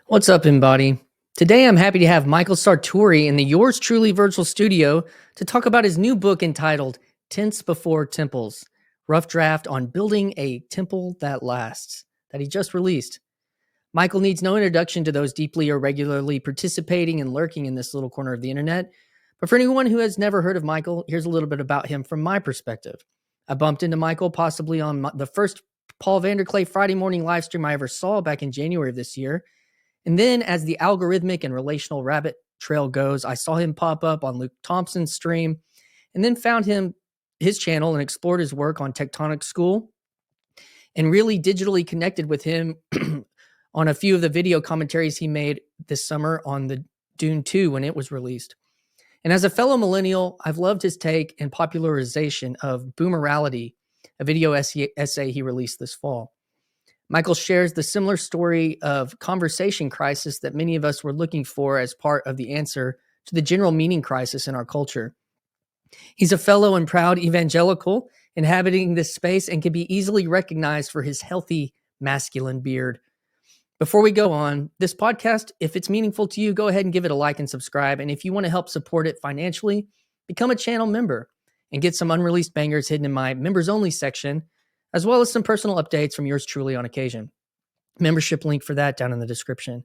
What's up, Embody? Today I'm happy to have Michael Sartori in the Yours Truly virtual studio to talk about his new book entitled Tents Before Temples, Rough Draft on Building a Temple That Lasts, that he just released. Michael needs no introduction to those deeply or regularly participating and lurking in this little corner of the internet. But for anyone who has never heard of Michael, here's a little bit about him from my perspective. I bumped into Michael possibly on the first Paul Vanderklay Friday morning live stream I ever saw back in January of this year. And then as the algorithmic and relational rabbit trail goes, I saw him pop up on Luke Thompson's stream and then found his channel and explored his work on Tectonic School and really digitally connected with him on a few of the video commentaries he made this summer on the Dune 2 when it was released. And as a fellow millennial, I've loved his take and popularization of Boomerality, a video essay he released this fall. Michael shares the similar story of conversation crisis that many of us were looking for as part of the answer to the general meaning crisis in our culture. He's a fellow and proud evangelical inhabiting this space and can be easily recognized for his healthy masculine beard. Before we go on, this podcast, if it's meaningful to you, go ahead and give it a like and subscribe. And if you want to help support it financially, become a channel member and get some unreleased bangers hidden in my members only section, as well as some personal updates from yours truly on occasion. Membership link for that down in the description.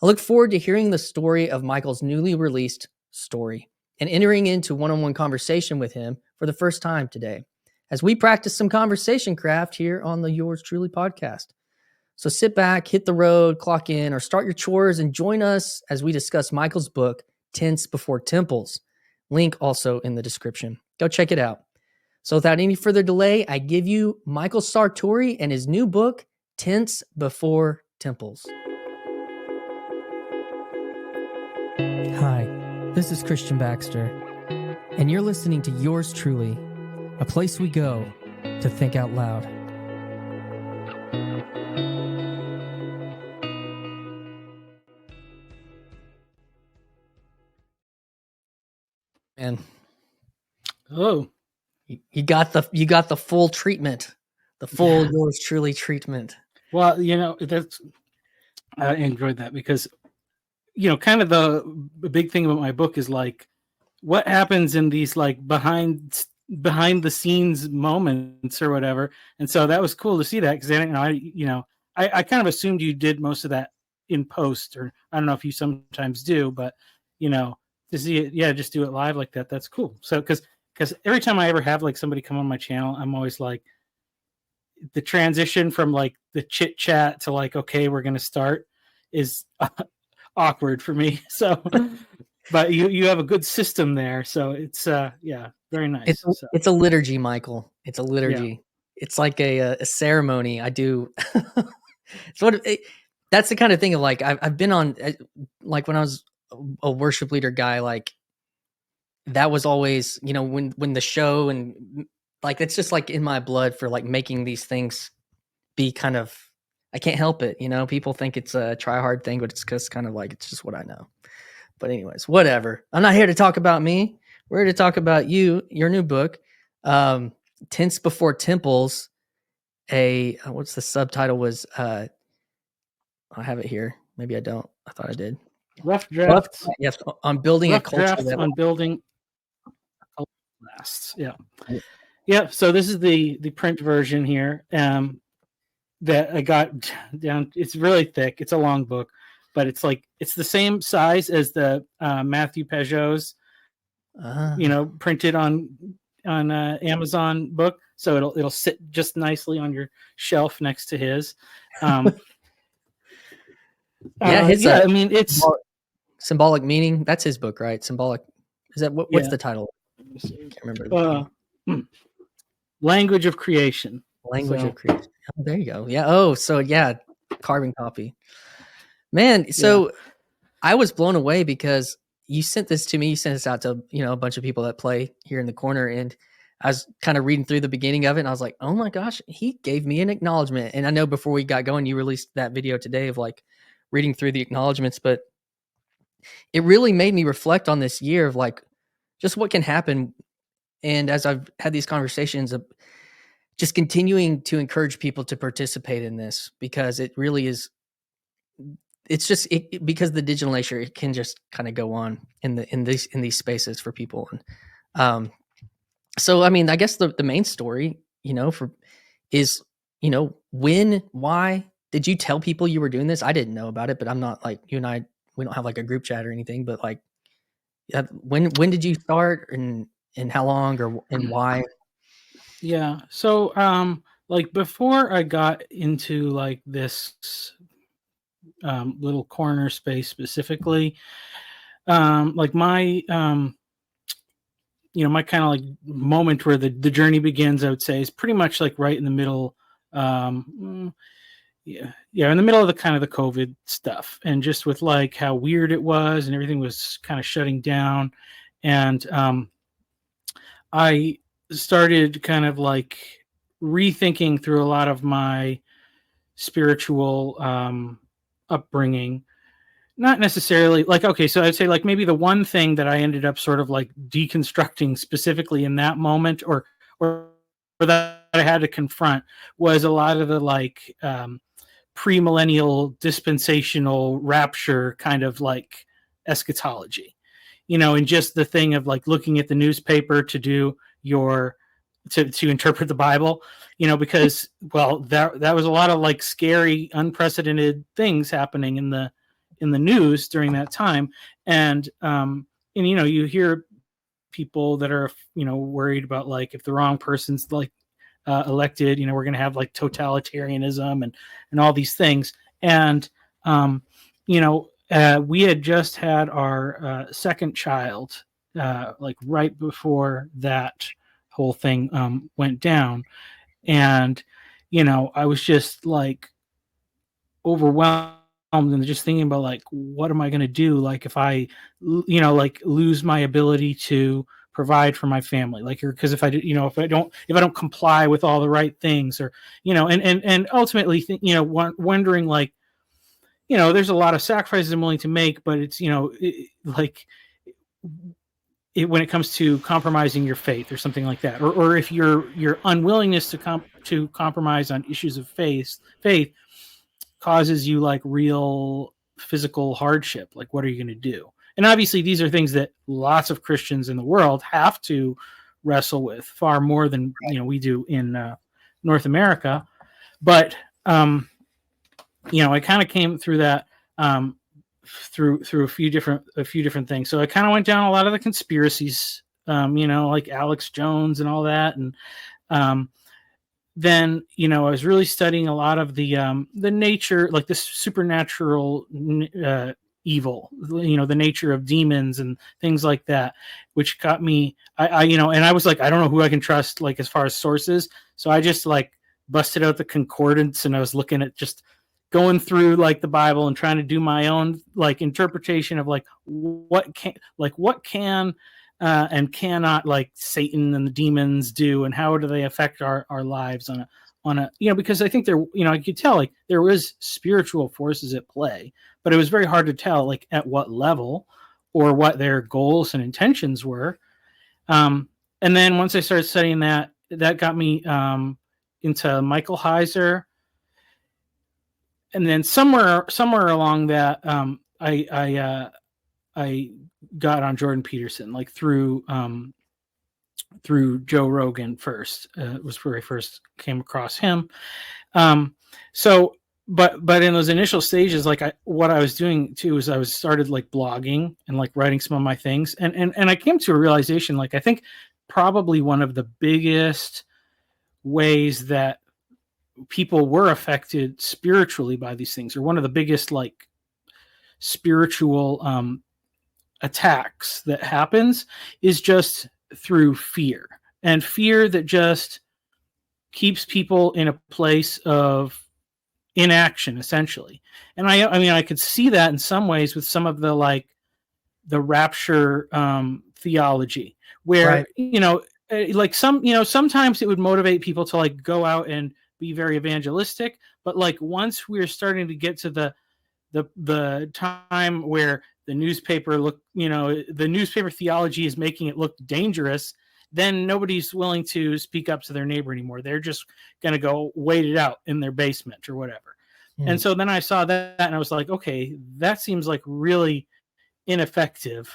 I look forward to hearing the story of Michael's newly released story and entering into one-on-one conversation with him for the first time today, as we practice some conversation craft here on the Yours Truly podcast. So sit back, hit the road, clock in, or start your chores and join us as we discuss Michael's book, Tents Before Temples. Link also in the description. Go check it out. So without any further delay, I give you Michael Sartori and his new book, Tents Before Temples. Hi, this is Christian Baxter, and you're listening to Yours Truly, a place we go to think out loud. Man, you got the full treatment, the full Yours Truly treatment. Well, that's I enjoyed that because kind of the big thing about my book is like what happens in these like behind the scenes moments or whatever, and so that was cool to see that because I kind of assumed you did most of that in post, or I don't know if you sometimes do, but to see it, just do it live like that. That's cool. So because every time I ever have like somebody come on my channel, I'm always like, the transition from like the chit chat to like, okay, we're going to start is awkward for me. So, but you have a good system there. So it's, very nice. It's a liturgy, Michael. It's a liturgy. Yeah. It's like a ceremony. I do. That's the kind of thing of like, I've been on, like when I was a worship leader guy, like that was always, when the show and like, it's just like in my blood for like making these things be kind of, I can't help it. People think it's a try hard thing, but it's just kind of like, it's just what I know. But anyways, whatever. I'm not here to talk about me. We're here to talk about you, your new book, Tents Before Temples. What's the subtitle was, I have it here. Maybe I don't. I thought I did. Rough drafts. Yes, on building a culture. On building a lasts. Yeah. Yeah. So this is the print version here that I got down. It's really thick. It's a long book, but it's the same size as the Matthew Peugeot's, printed on Amazon book. So it'll sit just nicely on your shelf next to his. It's symbolic meaning. That's his book, right? Symbolic. Is that what's the title? I can't remember. Language of Creation. Language of Creation. Oh, there you go. Yeah. Oh, so yeah, carbon copy. Man, so I was blown away because you sent this to me. You sent this out to a bunch of people that play here in the corner, and I was kind of reading through the beginning of it, and I was like, oh my gosh, he gave me an acknowledgement. And I know before we got going, you released that video today of like reading through the acknowledgements, but it really made me reflect on this year of like just what can happen. And as I've had these conversations of just continuing to encourage people to participate in this, because it really is, it's just because the digital nature, it can just kind of go on in these spaces for people. And so, I mean, I guess the main story, is, why did you tell people you were doing this? I didn't know about it, but I'm not like you and I. We don't have like a group chat or anything. But like, when did you start, and how long, and why? Yeah. So, like before I got into like this little corner space specifically, like my my kind of like moment where the journey begins, I would say, is pretty much like right in the middle. In the middle of the kind of the COVID stuff, and just with like how weird it was, and everything was kind of shutting down, and I started kind of like rethinking through a lot of my spiritual upbringing. Not necessarily like, okay, so I'd say like maybe the one thing that I ended up sort of like deconstructing specifically in that moment, or that I had to confront, was a lot of the like premillennial dispensational rapture kind of like eschatology, and just the thing of like looking at the newspaper to do your to interpret the Bible, because that was a lot of like scary, unprecedented things happening in the news during that time. And you hear people that are worried about like if the wrong person's like elected, we're going to have like totalitarianism and all these things. And we had just had our second child like right before that whole thing went down. And I was just like overwhelmed and just thinking about like, what am I going to do, like if I like lose my ability to provide for my family, like, or because if I if I don't comply with all the right things, or and ultimately wondering like, there's a lot of sacrifices I'm willing to make, but it's when it comes to compromising your faith or something like that, or if your unwillingness to compromise on issues of faith causes you like real physical hardship, like what are you going to do? And obviously these are things that lots of Christians in the world have to wrestle with far more than we do in North America. But I kind of came through that through a few different things. So I kind of went down a lot of the conspiracies, like Alex Jones and all that. And then I was really studying a lot of the nature, like the supernatural evil, the nature of demons and things like that, which got me. And I was like, I don't know who I can trust, like as far as sources. So I just like busted out the concordance, and I was looking at just going through like the Bible and trying to do my own like interpretation of like what can and cannot like Satan and the demons do, and how do they affect our lives on a because I think there I could tell like there was spiritual forces at play, but it was very hard to tell like at what level or what their goals and intentions were. And then once I started studying that got me into Michael Heiser. And then somewhere along that, I got on Jordan Peterson, like through Joe Rogan first. Was where I first came across him. So, but in those initial stages, like what I was doing too is I started like blogging and like writing some of my things, and I came to a realization, like I think probably one of the biggest ways that people were affected spiritually by these things, or one of the biggest like spiritual attacks that happens, is just through fear, and fear that just keeps people in a place of inaction essentially. And I mean I could see that in some ways with some of the like the rapture theology, where Right. like sometimes it would motivate people to like go out and be very evangelistic, but like once we're starting to get to the time where the newspaper the newspaper theology is making it look dangerous, then nobody's willing to speak up to their neighbor anymore. They're just going to go wait it out in their basement or whatever. And so then I saw that and I was like, okay, that seems like really ineffective.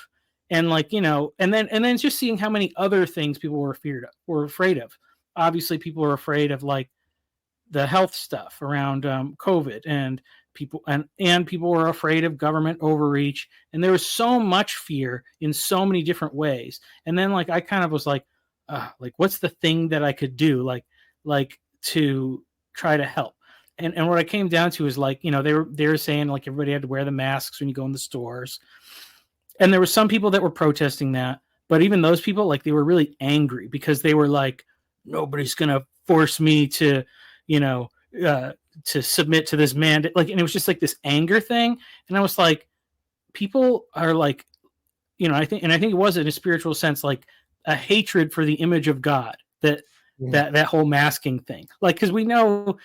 And like, and then just seeing how many other things people were afraid of. Obviously, people were afraid of like the health stuff around COVID, and people were afraid of government overreach, and there was so much fear in so many different ways. And then like I kind of was like what's the thing that I could do like to try to help? And what I came down to is like, they were saying like everybody had to wear the masks when you go in the stores, and there were some people that were protesting that, but even those people, like, they were really angry because they were like, nobody's gonna force me to to submit to this mandate, like, and it was just like this anger thing. And I was like, people are like, I think it was in a spiritual sense like a hatred for the image of God, that whole masking thing, like, because we know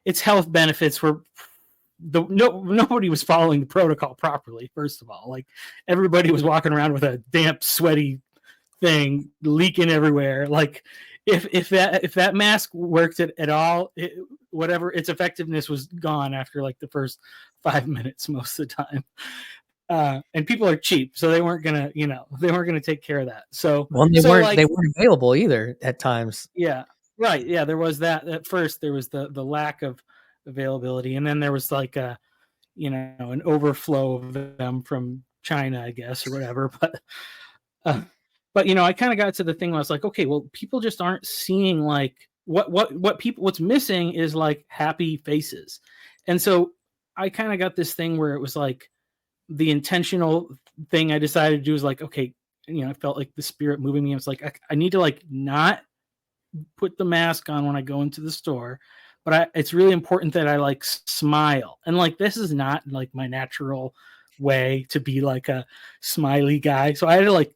its health benefits were nobody was following the protocol properly. First of all, like, everybody was walking around with a damp, sweaty thing leaking everywhere. Like, if that mask worked at all, whatever its effectiveness was gone after like the first 5 minutes most of the time. And people are cheap, so they weren't gonna take care of that. So they weren't available either at times. Yeah, right. Yeah, there was that. At first, there was the lack of availability, and then there was like an overflow of them from China, I guess, or whatever. But I kind of got to the thing where I was like, okay, well, people just aren't seeing like what's missing is like happy faces. And so I kind of got this thing where it was like the intentional thing I decided to do was like, okay, I felt like the Spirit moving me. I was like, I need to like not put the mask on when I go into the store, but it's really important that I like smile. And like, this is not like my natural way to be like a smiley guy. So I had to like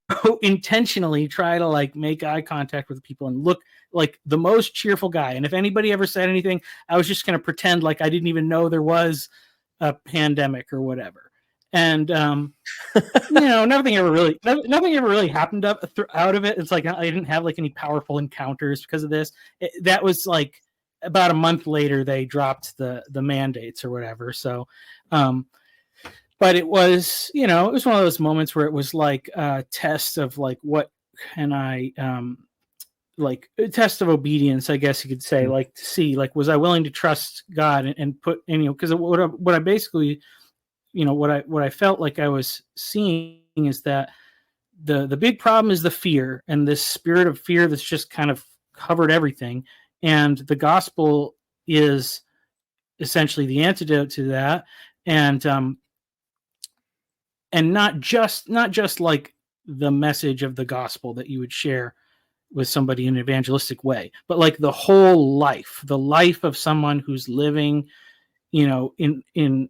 go intentionally try to like make eye contact with people and look like the most cheerful guy. And if anybody ever said anything, I was just going to pretend like I didn't even know there was a pandemic or whatever. And nothing ever really happened out of it. It's like I didn't have like any powerful encounters because of this. That was like about a month later they dropped the mandates or whatever. So but it was it was one of those moments where it was like a test of like, what can I like a test of obedience, I guess you could say, like to see like, was I willing to trust God and put because what I basically what I felt like I was seeing is that the big problem is the fear, and this spirit of fear that's just kind of covered everything. And the gospel is essentially the antidote to that. And not just like the message of the gospel that you would share with somebody in an evangelistic way, but like the whole life, the life of someone who's living, in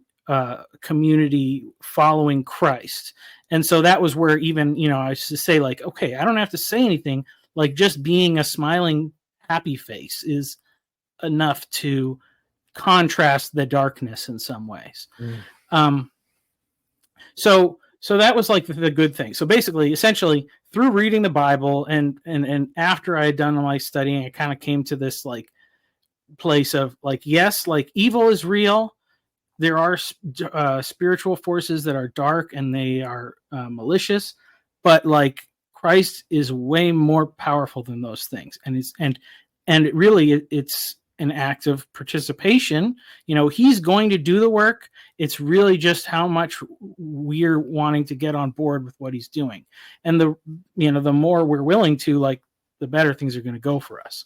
community following Christ. And so that was where even, I used to say like, okay, I don't have to say anything. Like, just being a smiling, happy face is enough to contrast the darkness in some ways. So that was like the good thing. So basically, essentially, through reading the Bible and after I had done my studying, I kind of came to this like place of like, yes, like evil is real. There are spiritual forces that are dark and they are malicious, but like Christ is way more powerful than those things. And it really it's an act of participation. He's going to do the work. It's really just how much we're wanting to get on board with what he's doing. And the more we're willing to, like, the better things are going to go for us.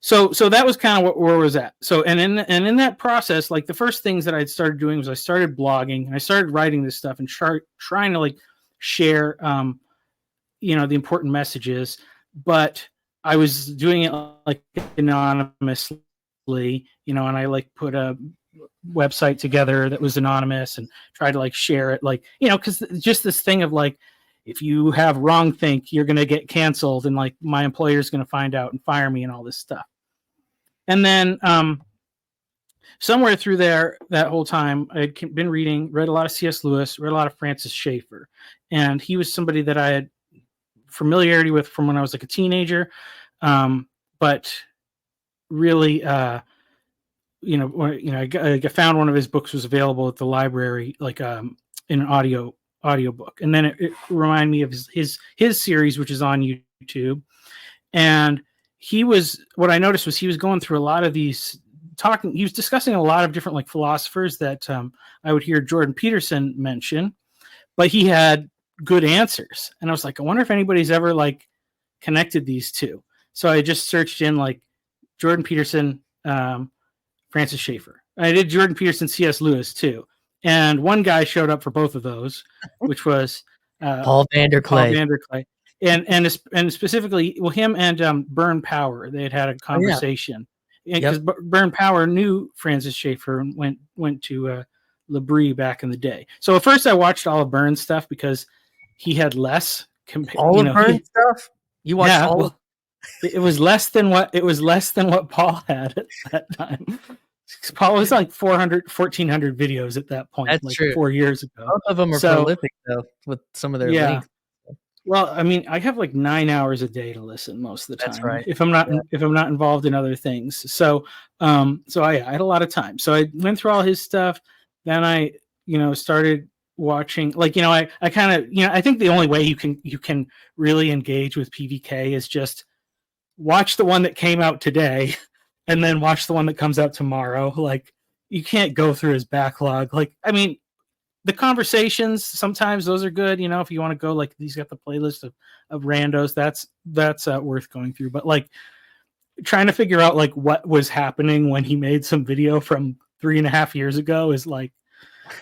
So that was kind of where I was at. So, and in that process, like the first things that I'd started doing was I started blogging and I started writing this stuff and trying to like share, the important messages, but I was doing it like anonymously, and I like put a website together that was anonymous and tried to like share it, like, because just this thing of like, if you have wrong think, you're going to get canceled, and like my employer's going to find out and fire me and all this stuff. And then somewhere through there, that whole time, I'd been read a lot of C.S. Lewis, read a lot of Francis Schaeffer. And he was somebody that I had familiarity with from when I was like a teenager. But really, I found one of his books was available at the library, like in an audio book, and then it reminded me of his series, which is on YouTube. And what I noticed was he was going through a lot of these he was discussing a lot of different like philosophers that I would hear Jordan Peterson mention, but he had good answers. And I was like, I wonder if anybody's ever like connected these two. So I just searched in like Jordan Peterson, Francis Schaeffer. I did Jordan Peterson, C.S. Lewis too. And one guy showed up for both of those, which was Paul Vanderklay. And specifically, well, him and Byrne Power, they had a conversation because Byrne Power knew Francis Schaeffer and went to L'Abri back in the day. So at first, I watched all of Byrne's stuff because he had less. All of Byrne's stuff. You watched all of. It was less than what Paul had at that time. Paul was like 1,400 videos at that point. That's like true. 4 years ago. Both of them are prolific though, with some of their links. Well, I mean, I have like 9 hours a day to listen most of the time. That's right. If I'm not involved in other things. So I had a lot of time. So I went through all his stuff. Then I, started watching, like, I kind of, I think the only way you can really engage with PVK is just watch the one that came out today and then watch the one that comes out tomorrow. Like, you can't go through his backlog. Like, I mean, the conversations, sometimes those are good, if you want to go, like, he's got the playlist of randos, that's worth going through. But like trying to figure out like what was happening when he made some video from 3.5 years ago is like,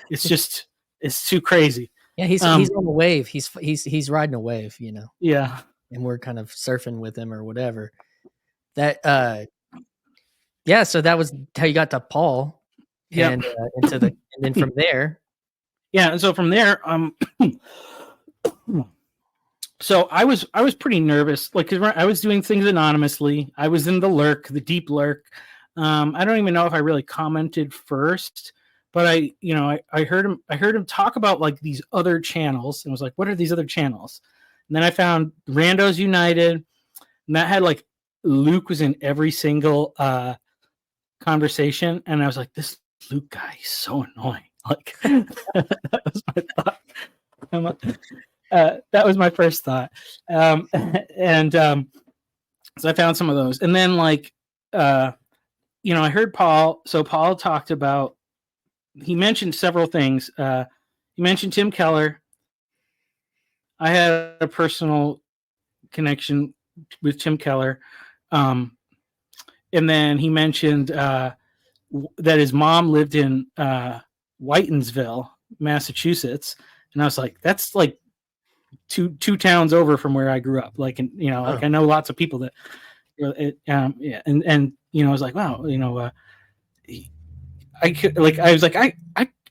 it's too crazy. Yeah, he's on a wave. He's riding a wave, Yeah. And we're kind of surfing with him or whatever. That so that was how you got to Paul. And and then from there. Yeah, and so from there, so I was pretty nervous, like, because I was doing things anonymously. I was in the deep lurk. I don't even know if I really commented first, but I heard him talk about like these other channels, and was like, what are these other channels? And then I found Randos United, and that had like Luke was in every single conversation, and I was like, this Luke guy is so annoying. Like, that was my thought. That was my first thought. So I found some of those. And then, like, I heard Paul. So Paul talked about, he mentioned several things. He mentioned Tim Keller. I had a personal connection with Tim Keller. And then he mentioned that his mom lived in Whitensville, Massachusetts, and I was like, that's like two towns over from where I grew up. Like, and like I know lots of people that, and I was like, wow, I could, like, I was like, I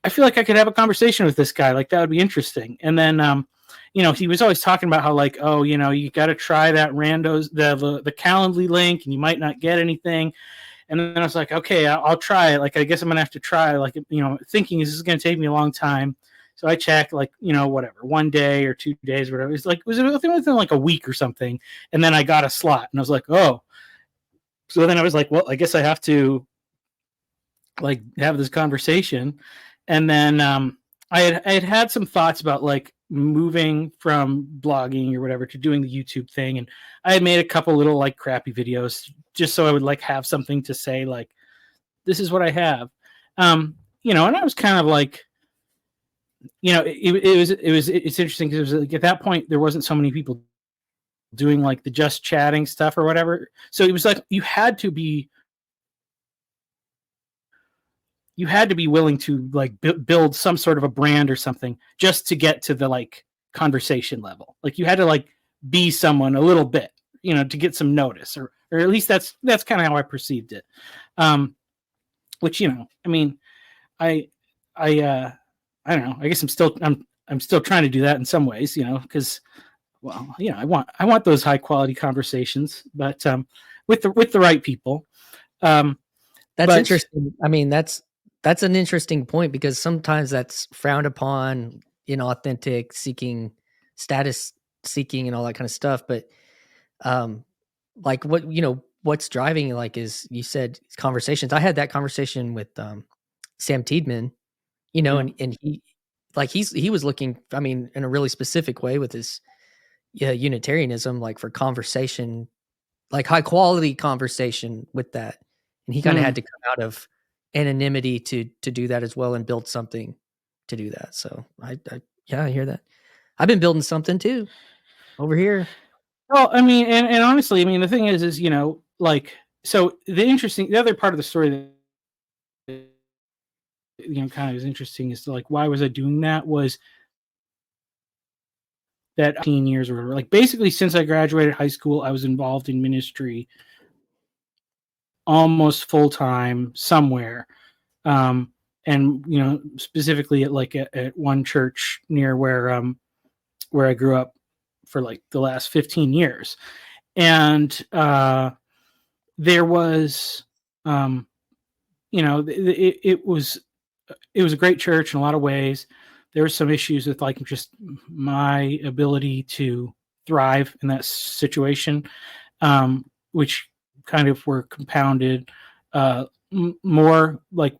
feel like I could have a conversation with this guy, like that would be interesting. And then he was always talking about how, like, oh, you got to try that randos the Calendly link, and you might not get anything. And then I was like, okay, I'll try it. Like, I guess I'm going to have to try, like, thinking this is going to take me a long time. So I checked, like, whatever, 1 day or 2 days, or whatever. It was within like a week or something. And then I got a slot, and I was like, oh. So then I was like, well, I guess I have to, like, have this conversation. And then I had some thoughts about, like, moving from blogging or whatever to doing the YouTube thing. And I had made a couple little, like, crappy videos just so I would, like, have something to say, like, this is what I have. And I was kind of like, it's interesting because it was like, at that point there wasn't so many people doing like the just chatting stuff or whatever. So it was like you had to be willing to, like, build some sort of a brand or something just to get to the, like, conversation level. Like, you had to, like, be someone a little bit, to get some notice, or at least that's kind of how I perceived it. Which, I mean, I don't know. I guess I'm still trying to do that in some ways, because, well, I want those high quality conversations, but with the right people. That's interesting. I mean, that's an interesting point, because sometimes that's frowned upon, inauthentic, seeking, status seeking, and all that kind of stuff. But like what what's driving, like, is you said conversations. I had that conversation with Sam Tiedman, you know, Yeah. and he was looking, I mean, in a really specific way with his Unitarianism, like for conversation, like high quality conversation with that. And he kind of had Mm. to come out of anonymity to do that as well and build something to do that. So yeah, I hear that. I've been building something too over here. Well, I mean, and honestly, I mean, the thing is, like, so the other part of the story that kind of is interesting is like, why was I doing that? Was that 18 years or whatever? Like, basically, since I graduated high school, I was involved in ministry almost full time somewhere, um, and specifically at one church near where I grew up for like the last 15 years, and there was it was a great church in a lot of ways. There were some issues with like just my ability to thrive in that situation, which kind of were compounded more like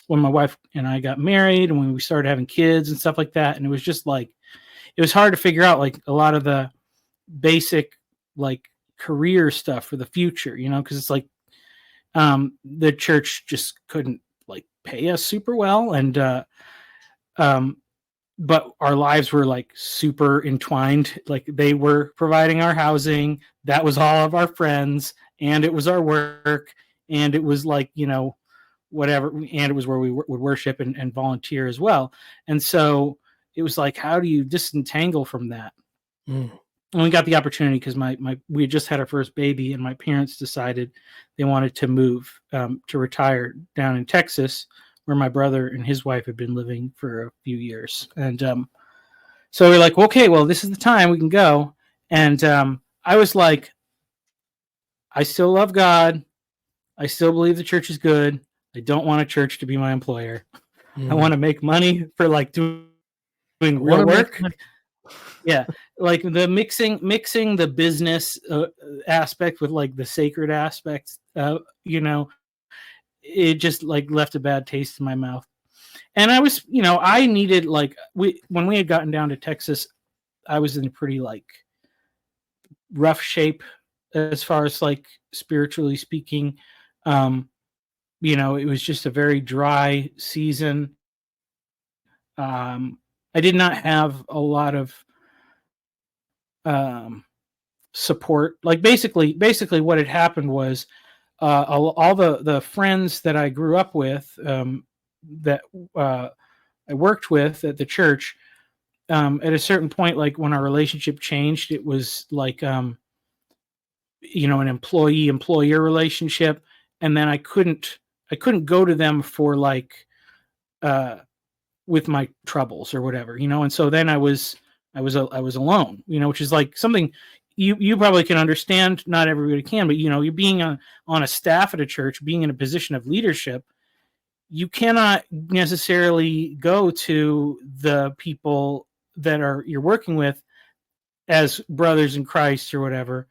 when my wife and I got married and when we started having kids and stuff like that. And it was just like, it was hard to figure out like a lot of the basic like career stuff for the future, because it's like the church just couldn't like pay us super well, and um, but our lives were like super entwined. Like they were providing our housing, that was all of our friends, and it was our work, and it was like whatever, and it was where we would worship and volunteer as well. And so it was like, how do you disentangle from that? Mm. And we got the opportunity because we had just had our first baby, and my parents decided they wanted to move to retire down in Texas, where my brother and his wife had been living for a few years. And so we're like, okay, well, this is the time we can go. And I was like, I still love God. I still believe the church is good. I don't want a church to be my employer. I want to make money for like doing real work. Yeah, like the mixing the business aspect with like the sacred aspects, it just like left a bad taste in my mouth. And I was, I needed like when we had gotten down to Texas, I was in a pretty like rough shape as far as like spiritually speaking. It was just a very dry season. I did not have a lot of support. Like basically what had happened was all the friends that I grew up with, that I worked with at the church, at a certain point, like when our relationship changed, it was like an employee-employer relationship, and then I couldn't go to them for like with my troubles or whatever, and so then I was alone, which is like something you probably can understand. Not everybody can, but you're being on a staff at a church, being in a position of leadership, you cannot necessarily go to the people that you're working with as brothers in Christ or whatever,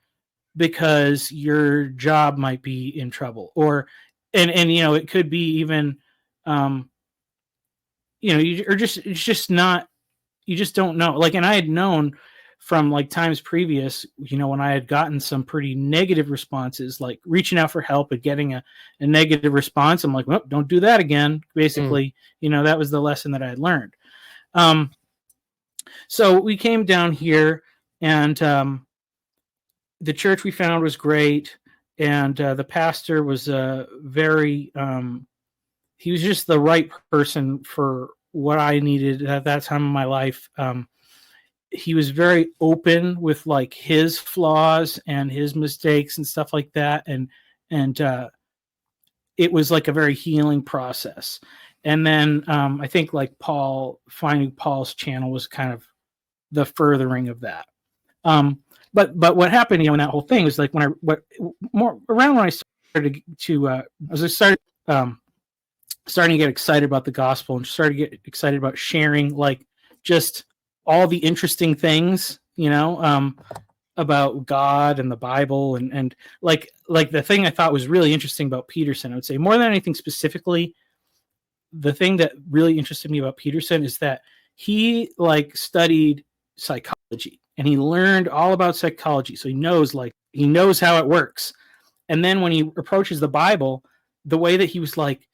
because your job might be in trouble, or and it could be even it's just not, you just don't know. Like, and I had known from like times previous, when I had gotten some pretty negative responses, like reaching out for help and getting a negative response, I'm like, well, don't do that again. Basically, that was the lesson that I had learned. So we came down here, and the church we found was great. And the pastor was very, he was just the right person for what I needed at that time in my life. He was very open with like his flaws and his mistakes and stuff like that. And it was like a very healing process. And then I think like finding Paul's channel was kind of the furthering of that. But what happened, in that whole thing was like when I started starting to get excited about the gospel and started to get excited about sharing like just all the interesting things, about God and the Bible, and like the thing I thought was really interesting about Peterson, I would say more than anything specifically, the thing that really interested me about Peterson is that he like studied psychology and he learned all about psychology. So he knows how it works. And then when he approaches the Bible, the way that he was like,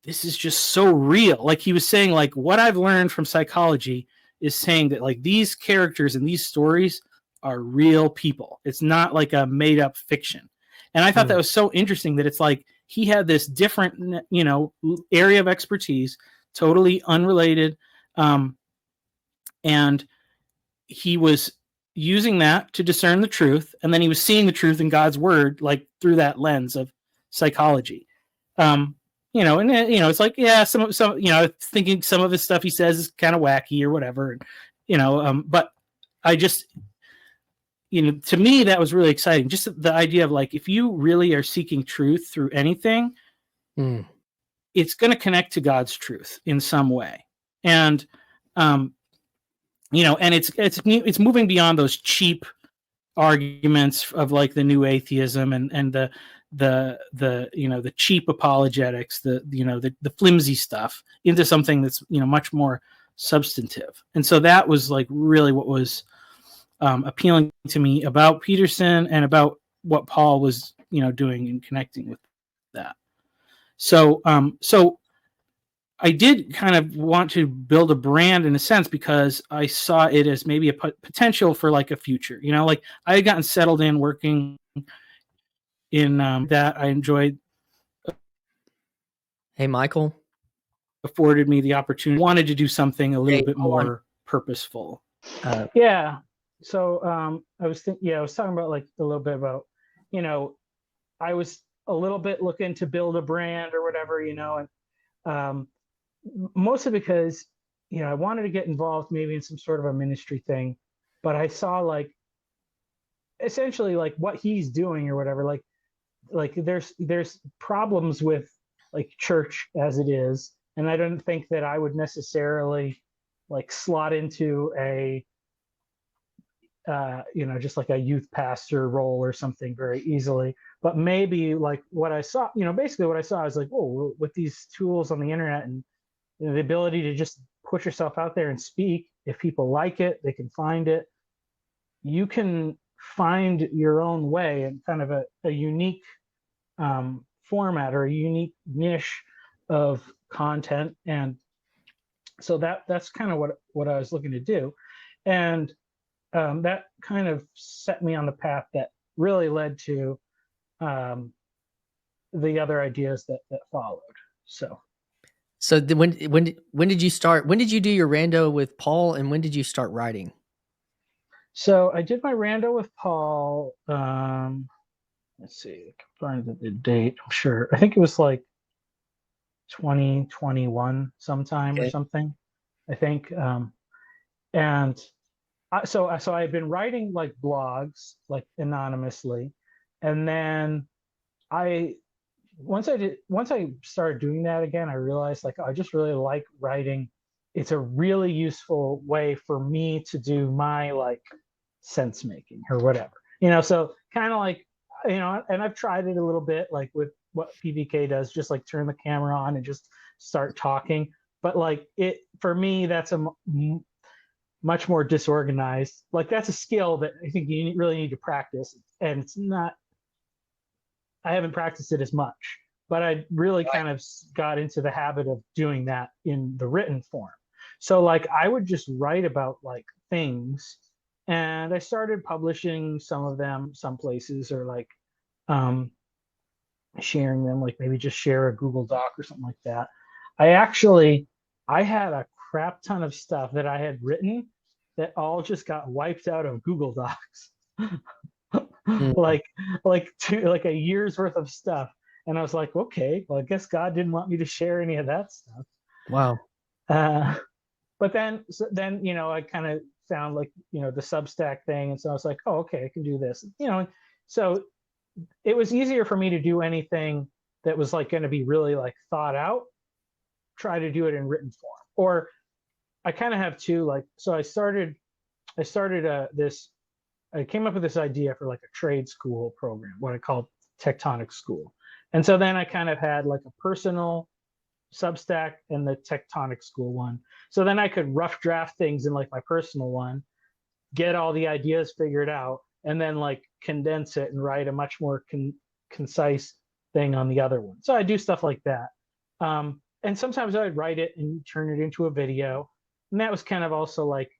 this is just so real. Like he was saying, like, what I've learned from psychology is saying that like these characters and these stories are real people. It's not like a made up fiction. And I thought that was so interesting that it's like he had this different, area of expertise, totally unrelated. And he was using that to discern the truth. And then he was seeing the truth in God's word, like through that lens of psychology. It's like, yeah, some, thinking some of his stuff he says is kind of wacky or whatever, but I just, to me, that was really exciting. Just the idea of like, if you really are seeking truth through anything, it's going to connect to God's truth in some way. And, and it's moving beyond those cheap arguments of like the new atheism and the cheap apologetics, the flimsy stuff into something that's, much more substantive. And so that was like really what was appealing to me about Peterson and about what Paul was, doing and connecting with that. So I did kind of want to build a brand in a sense because I saw it as maybe a potential for like a future, like I had gotten settled in working in that I enjoyed. Hey, Michael. Afforded me the opportunity. Wanted to do something a little bit more purposeful. Yeah. So I was talking about like a little bit about, I was a little bit looking to build a brand or whatever, and mostly because, I wanted to get involved maybe in some sort of a ministry thing, but I saw like essentially like what he's doing or whatever, like there's problems with like church as it is. And I don't think that I would necessarily like slot into a, just like a youth pastor role or something very easily. But maybe like what I saw, basically what I saw is like, oh, with these tools on the internet and the ability to just push yourself out there and speak, if people like it, they can find it. You can find your own way and kind of a unique format or a unique niche of content. And so that's kind of what I was looking to do. And that kind of set me on the path that really led to the other ideas that followed. So when did you start? When did you do your rando with Paul, and when did you start writing? So I did my rando with Paul. Let's see, I can find the date. I'm sure. I think it was like 2021 sometime or something. I think. And so I've been writing like blogs, like anonymously, and then once I started doing that again, I realized like I just really like writing. It's a really useful way for me to do my like sense making or whatever, so kind of like, and I've tried it a little bit like with what PVK does, just like turn the camera on and just start talking. But like for me, that's a much more disorganized, like that's a skill that I think you really need to practice. And I haven't practiced it as much, but I really kind of got into the habit of doing that in the written form. So like I would just write about like things, and I started publishing some of them some places, or like sharing them, like maybe just share a Google Doc or something like that. I had a crap ton of stuff that I had written that all just got wiped out of Google Docs. like a year's worth of stuff. And I was like, okay, well, I guess God didn't want me to share any of that stuff. Wow. But then I kind of found like, the Substack thing. And so I was like, oh, okay, I can do this, so it was easier for me to do anything that was like going to be really like thought out, try to do it in written form. Or I kind of have two, like, so I started this I came up with this idea for like a trade school program, what I call tectonic school. And so then I kind of had like a personal Substack and the tectonic school one. So then I could rough draft things in like my personal one, get all the ideas figured out, and then like condense it and write a much more concise thing on the other one. So I do stuff like that. And sometimes I'd write it and turn it into a video. And that was kind of also like,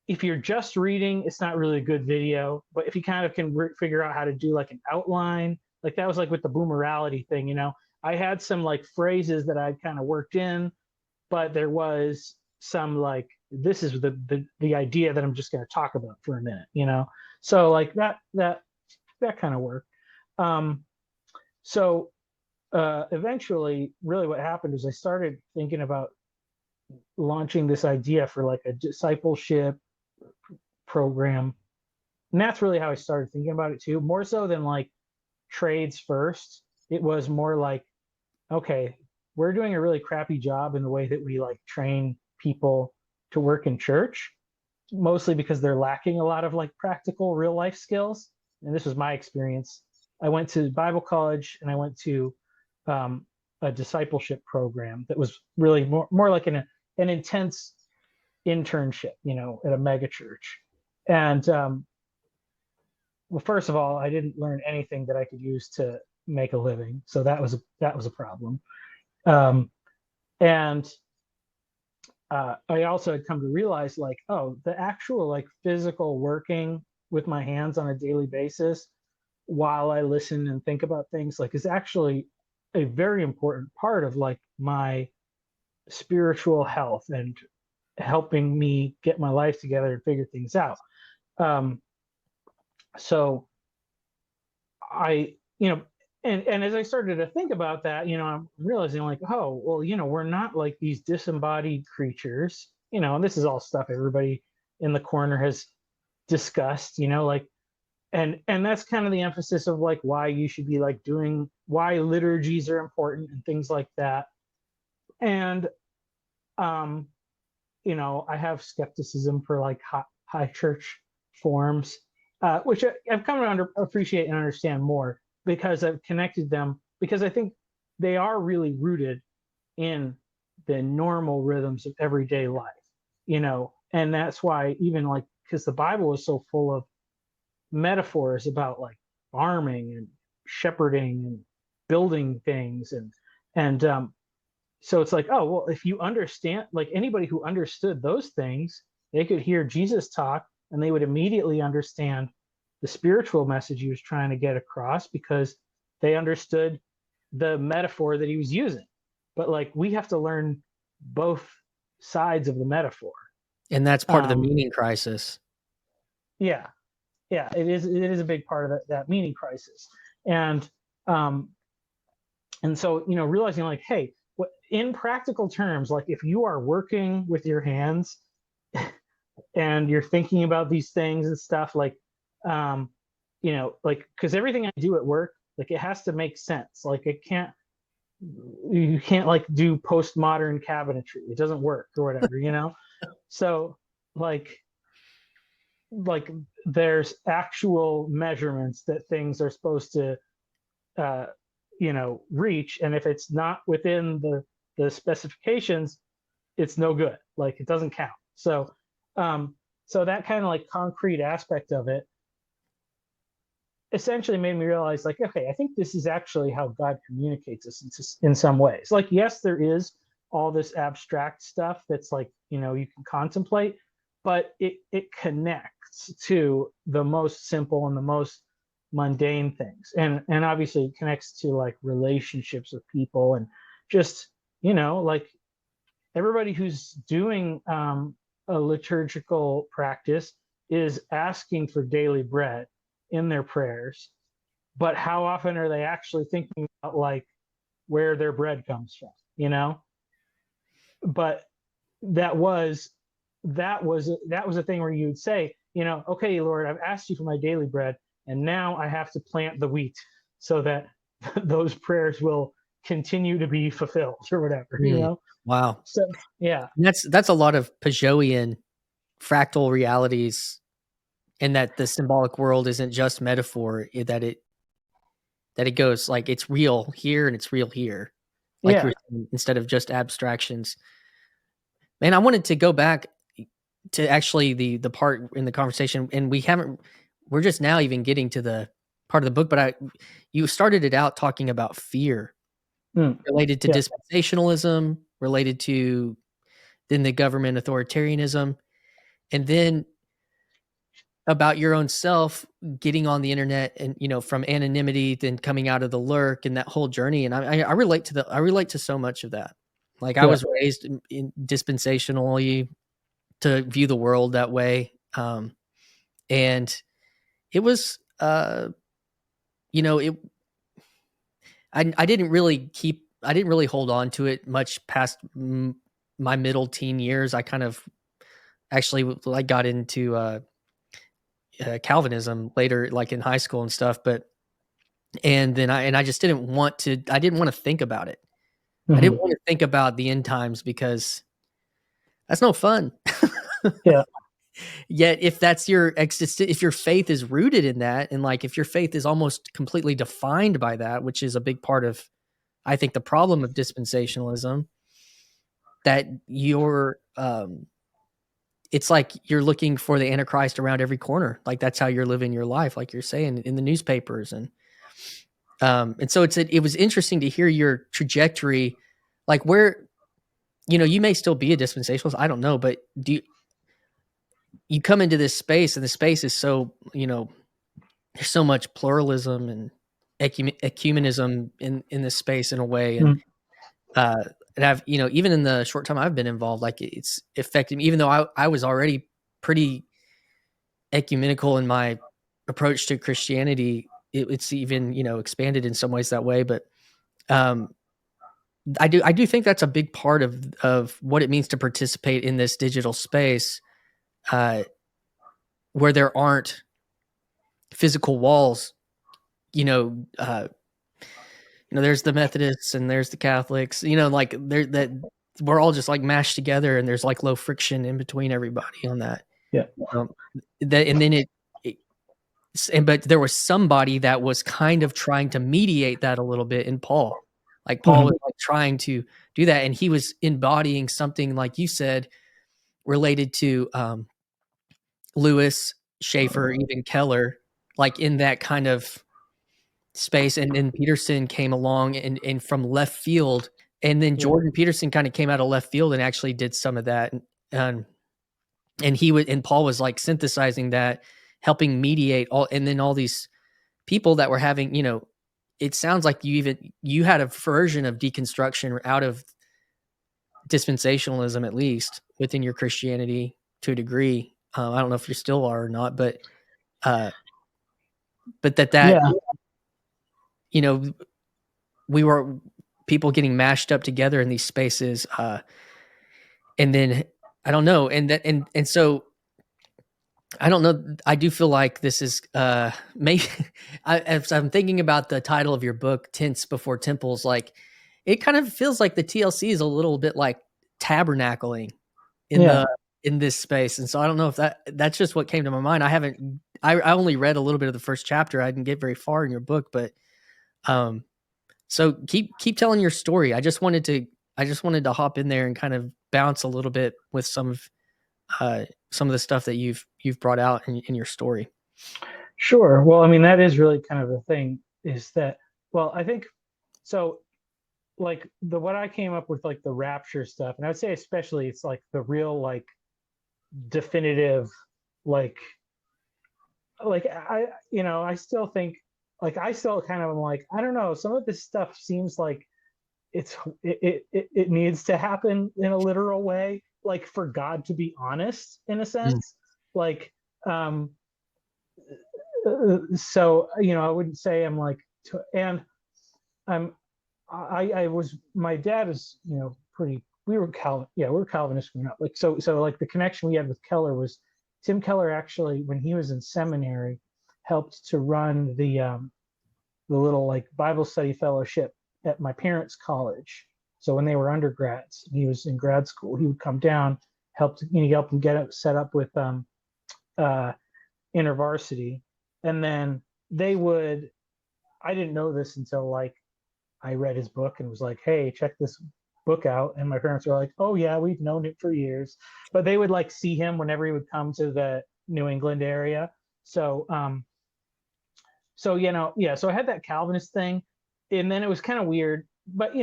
if you're just reading, it's not really a good video. But if you kind of can figure out how to do like an outline, like that was like with the boomerality thing, you know, I had some like phrases that I'd kind of worked in, but there was some like, this is the idea that I'm just going to talk about for a minute, you know? So like that kind of worked. So eventually really what happened is I started thinking about launching this idea for like a discipleship program. And that's really how I started thinking about it too, more so than like trades first. It was more like, okay, we're doing a really crappy job in the way that we like train people to work in church, mostly because they're lacking a lot of like practical real life skills. And this was my experience. I went to Bible college and I went to a discipleship program that was really more like an intense internship, you know, at a mega church. And well, first of all, I didn't learn anything that I could use to make a living, so that was a problem. And I also had come to realize, like, oh, the actual like physical working with my hands on a daily basis while I listen and think about things, like, is actually a very important part of like my spiritual health and helping me get my life together and figure things out. So I, you know, and as I started to think about that, you know, I'm realizing like, oh, well, you know, we're not like these disembodied creatures, you know, and this is all stuff everybody in the corner has discussed, you know, like, and that's kind of the emphasis of like why you should be like doing, why liturgies are important and things like that. And you know, I have skepticism for like high church forms, which I've come to appreciate and understand more because I've connected them, because I think they are really rooted in the normal rhythms of everyday life, you know, and that's why even like, because the Bible is so full of metaphors about like farming and shepherding and building things, and so it's like, oh, well, if you understand, like anybody who understood those things, they could hear Jesus talk and they would immediately understand the spiritual message he was trying to get across because they understood the metaphor that he was using. But like, we have to learn both sides of the metaphor. And that's part of the meaning crisis. Yeah. Yeah, it is a big part of that meaning crisis. And so, you know, realizing like, hey, in practical terms, like if you are working with your hands and you're thinking about these things and stuff, like, you know, like, because everything I do at work, like it has to make sense. Like you can't like do postmodern cabinetry. It doesn't work or whatever, you know? So like there's actual measurements that things are supposed to, you know, reach. And if it's not within the specifications, it's no good. Like it doesn't count. So, so that kind of like concrete aspect of it essentially made me realize like, okay, I think this is actually how God communicates us in some ways. Like, yes, there is all this abstract stuff that's like, you know, you can contemplate, but it connects to the most simple and the most mundane things. And obviously it connects to like relationships with people and just, you know, like everybody who's doing a liturgical practice is asking for daily bread in their prayers, but how often are they actually thinking about like where their bread comes from, you know? But that was a thing where you would say, you know, okay, Lord, I've asked you for my daily bread, and now I have to plant the wheat so that those prayers will continue to be fulfilled or whatever, you know? Wow. So yeah, And that's a lot of Pageauian fractal realities and that the symbolic world isn't just metaphor, that it goes like it's real here and it's real here, like Yeah. you're saying, instead of just abstractions. Man, I wanted to go back to actually the part in the conversation, and we're just now even getting to the part of the book, but you started it out talking about fear related to Yeah. dispensationalism, related to then the government authoritarianism, and then about your own self getting on the internet and, from anonymity, then coming out of the lurk and that whole journey. And I relate to so much of that. Like I Yeah. was raised in dispensationally to view the world that way. And it was, it, I didn't really hold on to it much past my middle teen years. I kind of actually like got into, Calvinism later, like in high school and stuff. And then I just didn't want to think about it. I didn't want to think about the end times because that's no fun. Yeah. Yet if that's if your faith is rooted in that, and like if your faith is almost completely defined by that, which is a big part of, I think, the problem of dispensationalism, that it's like you're looking for the Antichrist around every corner. Like that's how you're living your life, like you're saying in the newspapers. And so it was interesting to hear your trajectory, like where, you may still be a dispensationalist. I don't know, but you come into this space, and the space is so, there's so much pluralism and ecumenism in this space in a way. And, and I've, even in the short time I've been involved, like it's affected me, even though I was already pretty ecumenical in my approach to Christianity. It's even, expanded in some ways that way. But, I do think that's a big part of what it means to participate in this digital space, where there aren't physical walls. There's the Methodists and there's the Catholics. Like that we're all just like mashed together, and there's like low friction in between everybody on that. Yeah. That and then but there was somebody that was kind of trying to mediate that a little bit in Paul. Like Paul was like trying to do that, and he was embodying something, like you said, related to Lewis, Schaeffer, even Keller, like in that kind of space. And then Peterson came along and from left field, and then Jordan Peterson kind of came out of left field and actually did some of that. And Paul was like synthesizing that, helping mediate and then all these people that were having, it sounds like you had a version of deconstruction out of dispensationalism, at least within your Christianity to a degree. I don't know if you still are or not, but we were people getting mashed up together in these spaces. And then I don't know. And so I don't know. I do feel like this is maybe as I'm thinking about the title of your book, Tents Before Temples, like it kind of feels like the TLC is a little bit like tabernacling in this space. And so I don't know if that's just what came to my mind. I only read a little bit of the first chapter. I didn't get very far in your book, but so keep telling your story. I just wanted to hop in there and kind of bounce a little bit with some of the stuff that you've brought out in your story. Sure. Well, I mean, that is really kind of the thing, is that, well, I think so, like what I came up with, like the rapture stuff, and I would say especially it's like the real like definitive, like I still think, like I still kind of am like, I don't know, some of this stuff seems like it needs to happen in a literal way, like for God to be honest in a sense. Like so I wouldn't say I'm like and I was, my dad is pretty, we were Calvinist growing up, like so like the connection we had with Keller was Tim Keller actually, when he was in seminary, helped to run the little like Bible study fellowship at my parents' college. So when they were undergrads, he was in grad school, he would come down, help them get it set up with InterVarsity, and then they would. I didn't know this until like I read his book and was like, "Hey, check this book out." And my parents were like, "Oh yeah, we've known it for years." But they would like see him whenever he would come to the New England area. So so yeah, so I had that Calvinist thing, and then it was kind of weird, but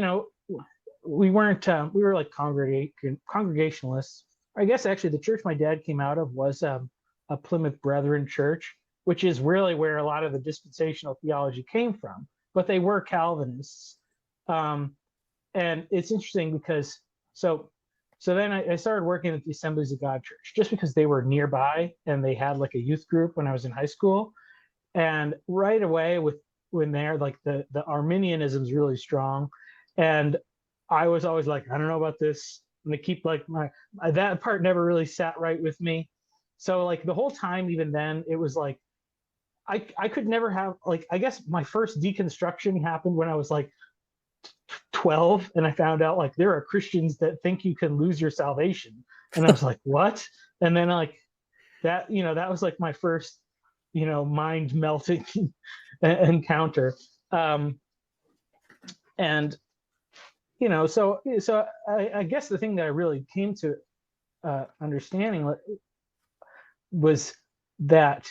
we weren't we were like congregationalists. I guess actually the church my dad came out of was a Plymouth Brethren church, which is really where a lot of the dispensational theology came from, but they were Calvinists. And it's interesting because so then I started working at the Assemblies of God church just because they were nearby and they had like a youth group when I was in high school. And right away when they're like the Arminianism is really strong, and I was always like, I don't know about this, and they keep like that part never really sat right with me. So like the whole time, even then, it was like I could never have like, I guess my first deconstruction happened when I was like 12, and I found out like there are Christians that think you can lose your salvation, and I was like, what? And then like that, that was like my first mind melting encounter. And so I guess the thing that I really came to understanding was that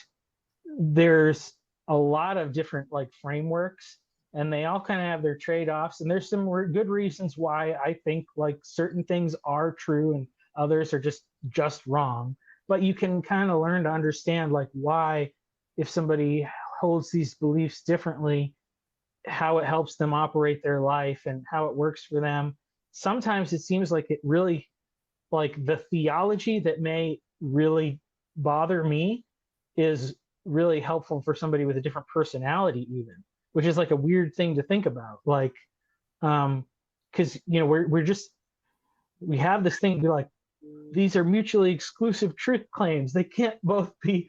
there's a lot of different like frameworks, and they all kind of have their trade-offs, and there's some good reasons why I think like certain things are true and others are just wrong. But you can kind of learn to understand like why, if somebody holds these beliefs differently, how it helps them operate their life and how it works for them. Sometimes it seems like it really, like the theology that may really bother me is really helpful for somebody with a different personality even, which is like a weird thing to think about. Like, because we have this thing to be like, these are mutually exclusive truth claims. They can't both be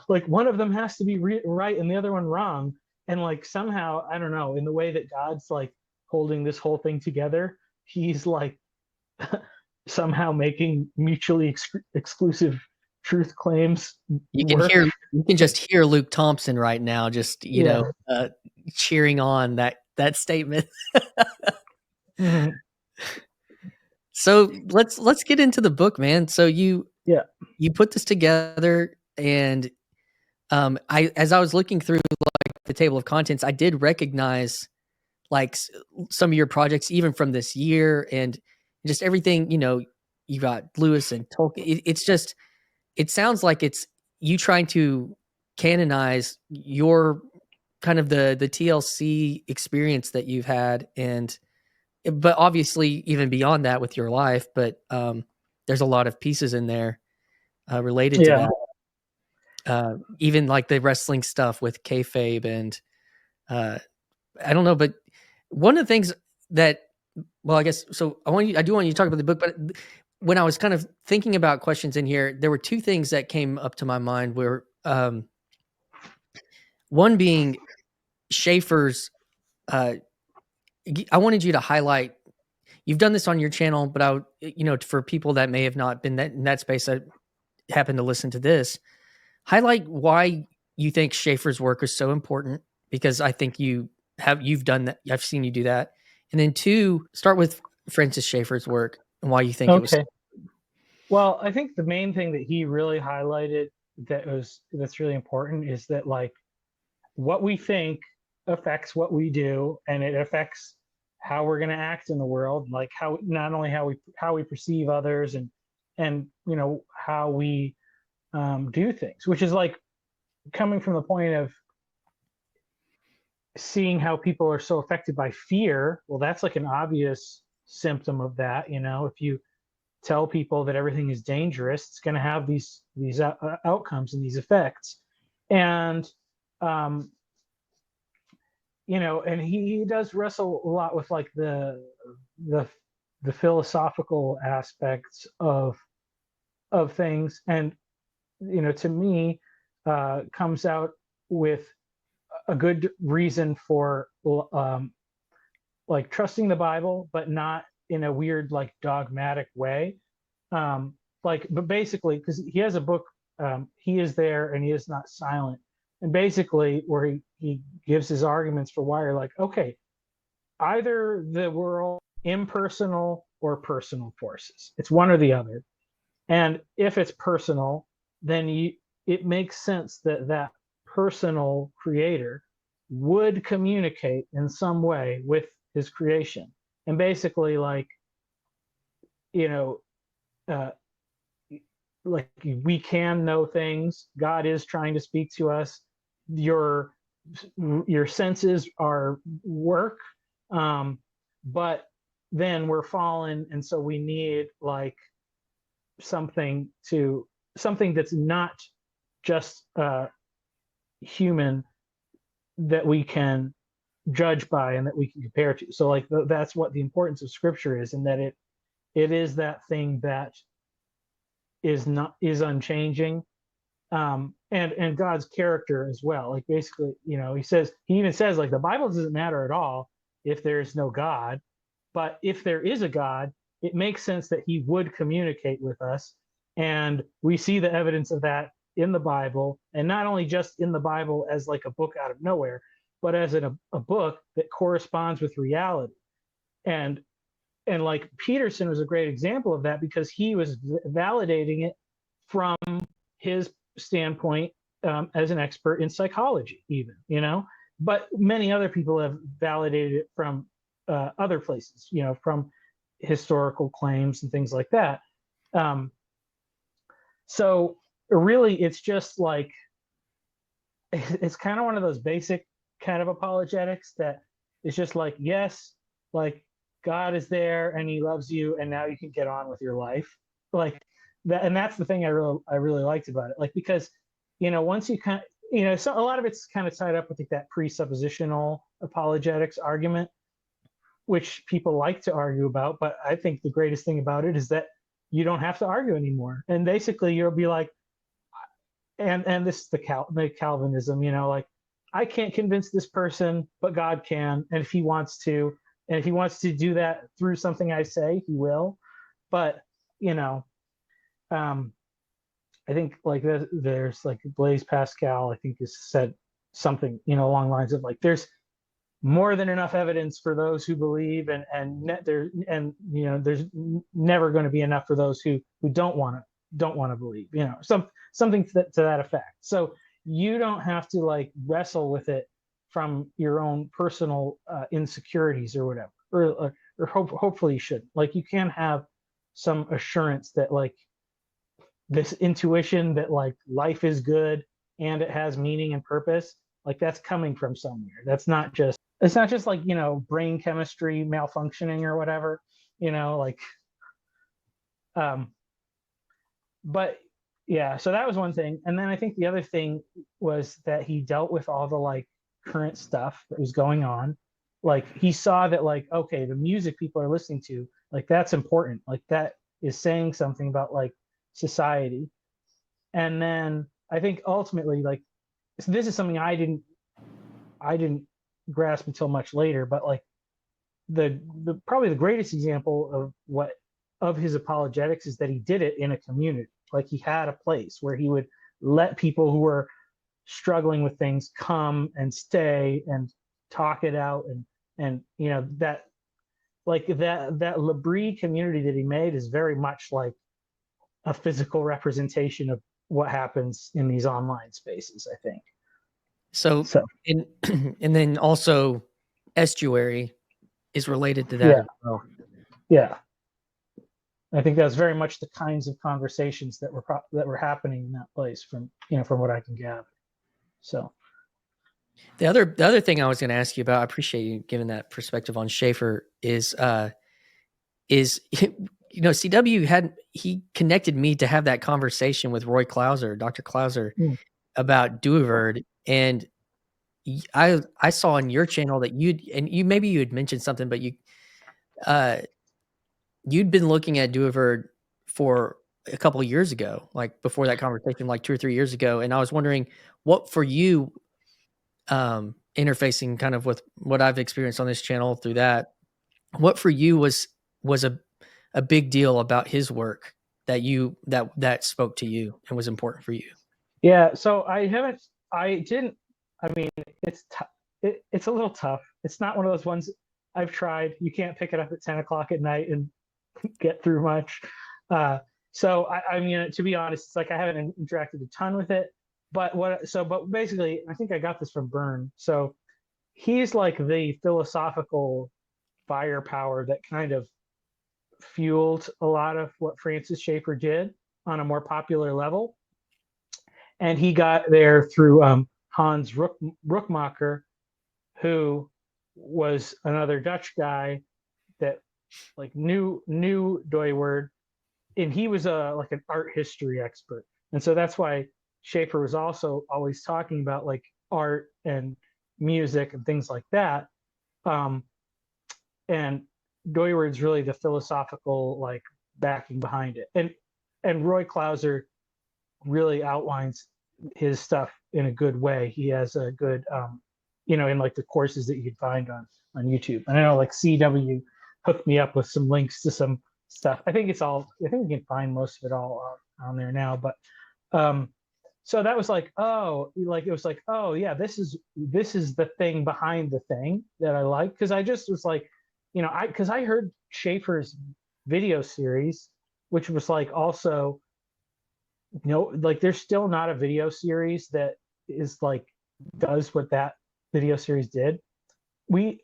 like, one of them has to be right and the other one wrong. And like somehow, I don't know, in the way that God's like holding this whole thing together, he's like somehow making mutually exclusive truth claims work. You can just hear Luke Thompson right now, just Yeah. cheering on that statement. Mm-hmm. So let's get into the book, man. So you put this together, and as I was looking through like the table of contents, I did recognize like some of your projects even from this year, and just everything. You got Lewis and Tolkien. It sounds like it's you trying to canonize your kind of the TLC experience that you've had, but obviously even beyond that with your life. But there's a lot of pieces in there related to that. Even like the wrestling stuff with kayfabe, and I don't know, but one of the things that, well, I guess so. I do want you to talk about the book, but when I was kind of thinking about questions in here, there were two things that came up to my mind. Where one being Schaeffer's. I wanted you to highlight. You've done this on your channel, but for people that may have not been in that space, that happen to listen to this, highlight why you think Schaeffer's work is so important, because I think you've done that. I've seen you do that. And then two, start with Francis Schaeffer's work and why you think it was. Well, I think the main thing that he really highlighted that's really important is that like what we think affects what we do, and it affects how we're going to act in the world, like how not only how we perceive others and how we do things, which is like coming from the point of seeing how people are so affected by fear. Well, that's like an obvious symptom of that. If you tell people that everything is dangerous, it's going to have these outcomes and these effects. And and he does wrestle a lot with like the philosophical aspects of things, and to me comes out with a good reason for like trusting the Bible, but not in a weird like dogmatic way. But basically, because he has a book he is there and he is not silent. And basically, where he gives his arguments for why you're like, okay, either the world impersonal or personal forces. It's one or the other. And if it's personal, then it makes sense that that personal creator would communicate in some way with his creation. And basically, like, you know, like we can know things. God is trying to speak to us. Your senses are work, but then we're fallen, and so we need like something that's not just human, that we can judge by and that we can compare to. So like that's what the importance of Scripture is, and that it is that thing that is unchanging, and God's character as well. Like basically, he even says like the Bible doesn't matter at all if there's no God, but if there is a God, it makes sense that he would communicate with us. And we see the evidence of that in the Bible, and not only just in the Bible as like a book out of nowhere, but as a book that corresponds with reality. And like Peterson was a great example of that, because he was validating it from his standpoint as an expert in psychology, even, but many other people have validated it from other places, from historical claims and things like that. So really, it's just like, it's kind of one of those basic kind of apologetics that it's just like, yes, like God is there and he loves you, and now you can get on with your life. Like that. And that's the thing I really liked about it. Like, because, once you kind of, so a lot of it's kind of tied up with like that presuppositional apologetics argument, which people like to argue about. But I think the greatest thing about it is that you don't have to argue anymore. And basically you'll be like, and this is the Calvinism, like, I can't convince this person, but God can. And if he wants to do that through something I say, he will. But, I think like there's like Blaise Pascal, I think, has said something, along the lines of like, there's more than enough evidence for those who believe, and there's never going to be enough for those who don't want to believe, something to that effect. So you don't have to like wrestle with it from your own personal insecurities or whatever, or hopefully you shouldn't. Like, you can have some assurance that like this intuition that like life is good and it has meaning and purpose, like that's coming from somewhere. It's not just like, brain chemistry malfunctioning or whatever, like, but yeah, so that was one thing. And then I think the other thing was that he dealt with all the like current stuff that was going on. Like, he saw that like, okay, the music people are listening to, like, that's important. Like, that is saying something about like society. And then I think ultimately, like, so this is something I didn't grasp until much later, but like the probably the greatest example of his apologetics is that he did it in a community. Like, he had a place where he would let people who were struggling with things come and stay and talk it out, and that like that L'Abri community that he made is very much like a physical representation of what happens in these online spaces, I think. So and and then also estuary is related to that Yeah. as well. Yeah. I think that's very much the kinds of conversations that were happening in that place, from what I can gather. So The other thing I was going to ask you about, I appreciate you giving that perspective on Schaeffer, is CW he connected me to have that conversation with Roy Clauser, Dr. Clauser, about Duiverd. And I saw on your channel that maybe you had mentioned something, but you'd been looking at Duiverd for a couple of years ago, like before that conversation, like 2 or 3 years ago. And I was wondering what for you, interfacing kind of with what I've experienced on this channel through that, what for you was a big deal about his work that spoke to you and was important for you? Yeah, so I mean, it's a little tough. It's not one of those ones I've tried. You can't pick it up at 10 o'clock at night and get through much. So I mean, to be honest, it's like I haven't interacted a ton with it. But basically, I think I got this from Byrne. So he's like the philosophical firepower that kind of fueled a lot of what Francis Schaeffer did on a more popular level. And he got there through Hans Rookmacher, who was another Dutch guy that like knew Doyward, and he was like an art history expert, and so that's why Schaeffer was also always talking about like art and music and things like that. And Doyward's really the philosophical like backing behind it, and Roy Clauser really outlines his stuff in a good way. He has a good in like the courses that you can find on YouTube. And I know like CW hooked me up with some links to some stuff. I think you can find most of it all on there now. But so that was like, it was like, oh yeah, this is the thing behind the thing that I like. Cause I just was like, because I heard Schaeffer's video series, which was like also, like there's still not a video series that is like does what that video series did. We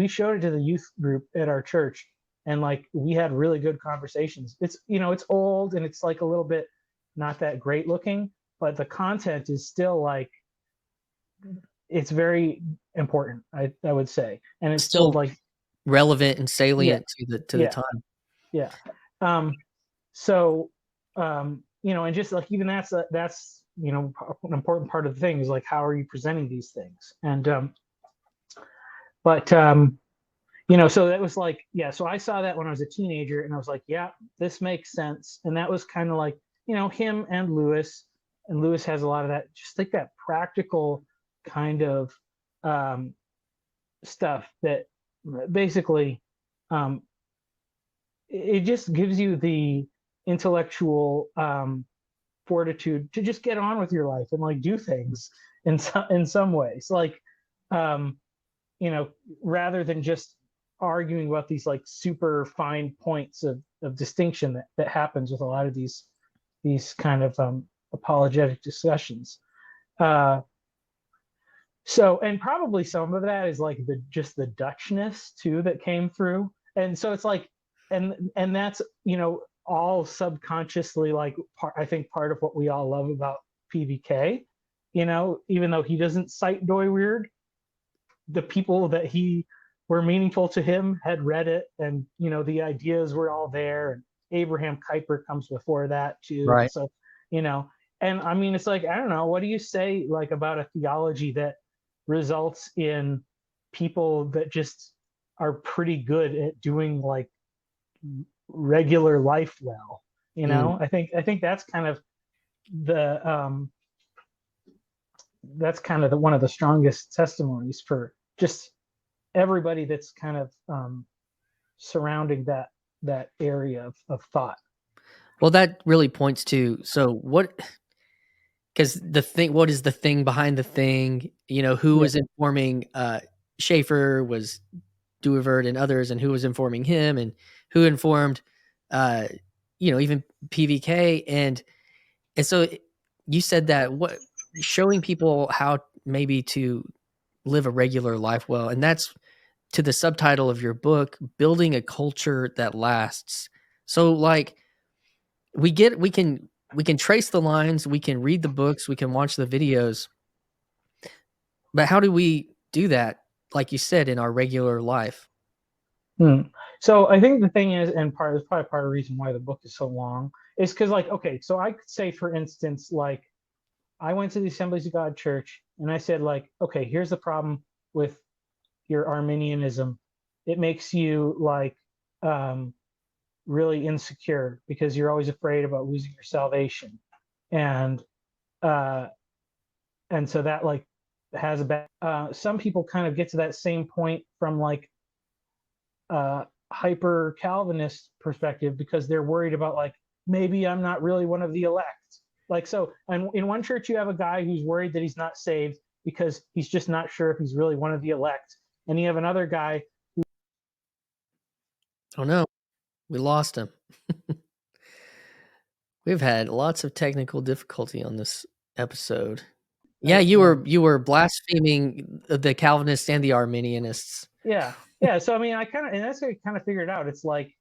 showed it to the youth group at our church, and like we had really good conversations. It's it's old and it's like a little bit not that great looking, but the content is still like it's very important, I would say, and it's still like relevant and salient to the time. Yeah. So and just like even that's an important part of the thing is like how are you presenting these things. And so that was like, so I saw that when I was a teenager and I was like, yeah, this makes sense. And that was kind of like him and Lewis has a lot of that, just like that practical kind of stuff that basically it just gives you the intellectual fortitude to just get on with your life and like do things in some ways, like rather than just arguing about these like super fine points of distinction that happens with a lot of these kind of apologetic discussions. So, and probably some of that is like just the Dutchness too that came through, and so it's like, and that's all subconsciously like I think part of what we all love about PVK. Even though he doesn't cite Doyward, the people that he were meaningful to him had read it, and the ideas were all there. And Abraham Kuyper comes before that too, right? So and I mean, it's like, I don't know, what do you say like about a theology that results in people that just are pretty good at doing like regular life well? I think that's kind of the one of the strongest testimonies for just everybody that's kind of surrounding that area of thought. Well, that really points to, so what, because what is the thing behind the thing? Who was informing Schaeffer was Doyward and others, and who was informing him, and who informed even PVK, and so you said that what showing people how maybe to live a regular life well, and that's to the subtitle of your book, Building a Culture That Lasts. So like we can trace the lines, we can read the books, we can watch the videos, but how do we do that, like you said, in our regular life? So I think the thing is, and probably part of the reason why the book is so long, is because like, okay, so I could say, for instance, like I went to the Assemblies of God Church and I said like, okay, here's the problem with your Arminianism. It makes you like really insecure because you're always afraid about losing your salvation. And so that like has a bad, some people kind of get to that same point from like hyper Calvinist perspective because they're worried about like maybe I'm not really one of the elect. Like, so, and in one church, you have a guy who's worried that he's not saved because he's just not sure if he's really one of the elect. And you have another guy. Oh no, we lost him. We've had lots of technical difficulty on this episode. Yeah, you were blaspheming the Calvinists and the Arminianists. Yeah. So I mean, and that's how I kind of figured out. It's like,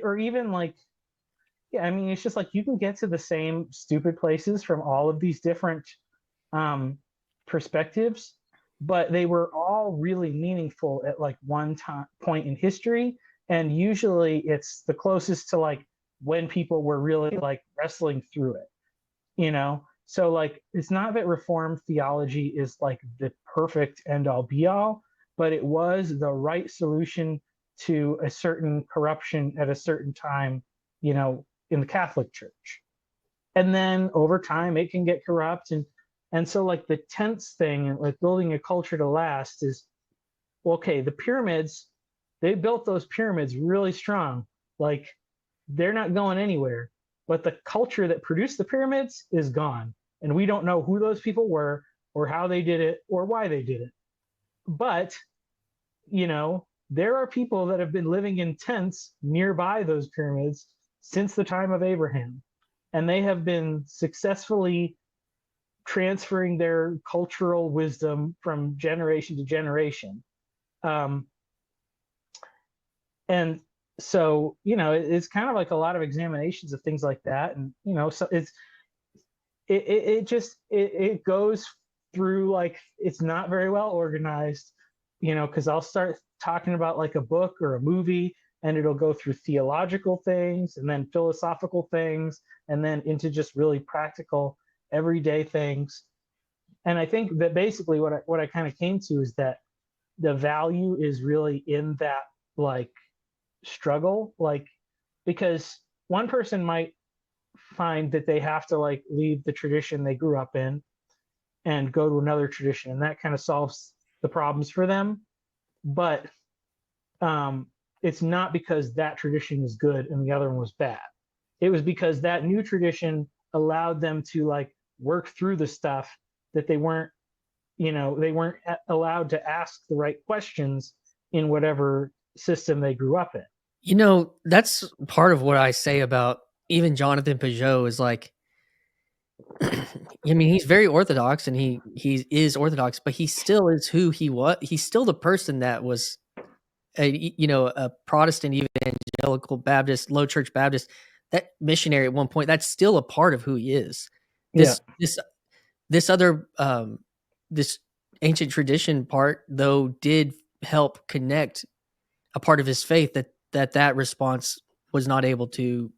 or even like, yeah, I mean, it's just like you can get to the same stupid places from all of these different perspectives, but they were all really meaningful at like one point in history. And usually it's the closest to like when people were really like wrestling through it, So like, it's not that Reformed theology is like the perfect end all be all, but it was the right solution to a certain corruption at a certain time, in the Catholic Church. And then over time it can get corrupt. And so like the tense thing, like building a culture to last is, okay, the pyramids, they built those pyramids really strong. Like they're not going anywhere, but the culture that produced the pyramids is gone. And we don't know who those people were or how they did it or why they did it. But, there are people that have been living in tents nearby those pyramids since the time of Abraham. And they have been successfully transferring their cultural wisdom from generation to generation. And so, it's kind of like a lot of examinations of things like that. And, so it goes through, like, it's not very well organized, because I'll start talking about like a book or a movie, and it'll go through theological things and then philosophical things and then into just really practical everyday things. And I think that basically what I kind of came to is that the value is really in that like struggle, like, because one person might find that they have to like leave the tradition they grew up in and go to another tradition, and that kind of solves the problems for them. But it's not because that tradition is good and the other one was bad. It was because that new tradition allowed them to like work through the stuff that they weren't allowed to ask the right questions in whatever system they grew up in. That's part of what I say about even Jonathan Peugeot is like, I mean, he's very Orthodox and he is Orthodox, but he still is who he was. He's still the person that was a Protestant evangelical Baptist, low church Baptist, that missionary at one point. That's still a part of who he is. This other this ancient tradition part, though, did help connect a part of his faith that response was not able to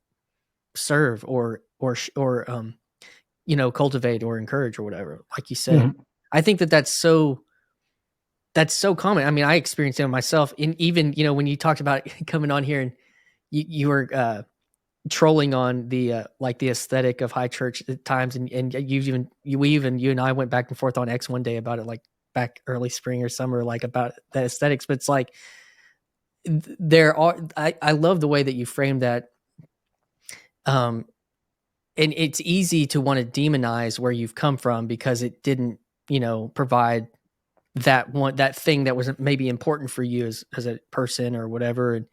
serve or cultivate or encourage or whatever, like you said. Mm-hmm. I think that's so common. I mean, I experienced it myself. In even, when you talked about coming on here and you were trolling on the like the aesthetic of high church at times, and you and I went back and forth on X one day about it, like back early spring or summer, like about the aesthetics. But it's like I love the way that you framed that. And it's easy to want to demonize where you've come from because it didn't, provide that thing that was maybe important for you as a person or whatever.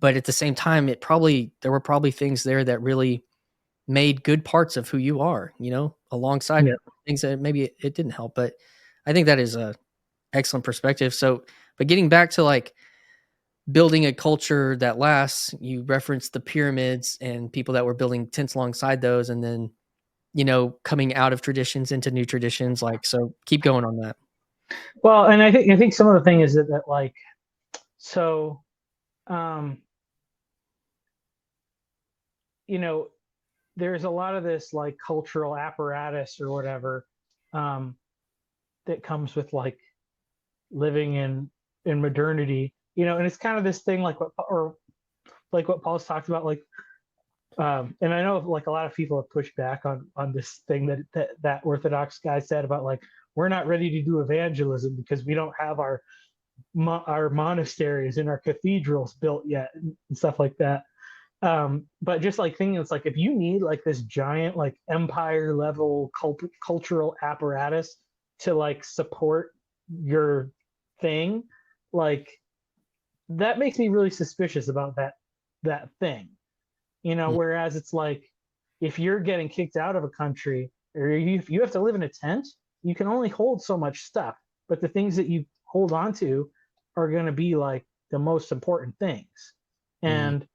But at the same time, there were probably things there that really made good parts of who you are, alongside things that maybe it didn't help. But I think that is a excellent perspective. So, but getting back to like building a culture that lasts, you referenced the pyramids and people that were building tents alongside those, and then, coming out of traditions into new traditions. Like, so keep going on that. Well, and I think some of the thing is that like, so, there's a lot of this like cultural apparatus or whatever that comes with like living in modernity, and it's kind of this thing like what Paul's talked about, like, and I know like a lot of people have pushed back on this thing that Orthodox guy said about like, we're not ready to do evangelism because we don't have our monasteries and our cathedrals built yet and stuff like that. But just like thinking, it's like if you need like this giant like empire level cultural apparatus to like support your thing, like that makes me really suspicious about that thing. Mm. Whereas it's like if you're getting kicked out of a country or you have to live in a tent, you can only hold so much stuff, but the things that you hold on to are going to be like the most important things. Mm.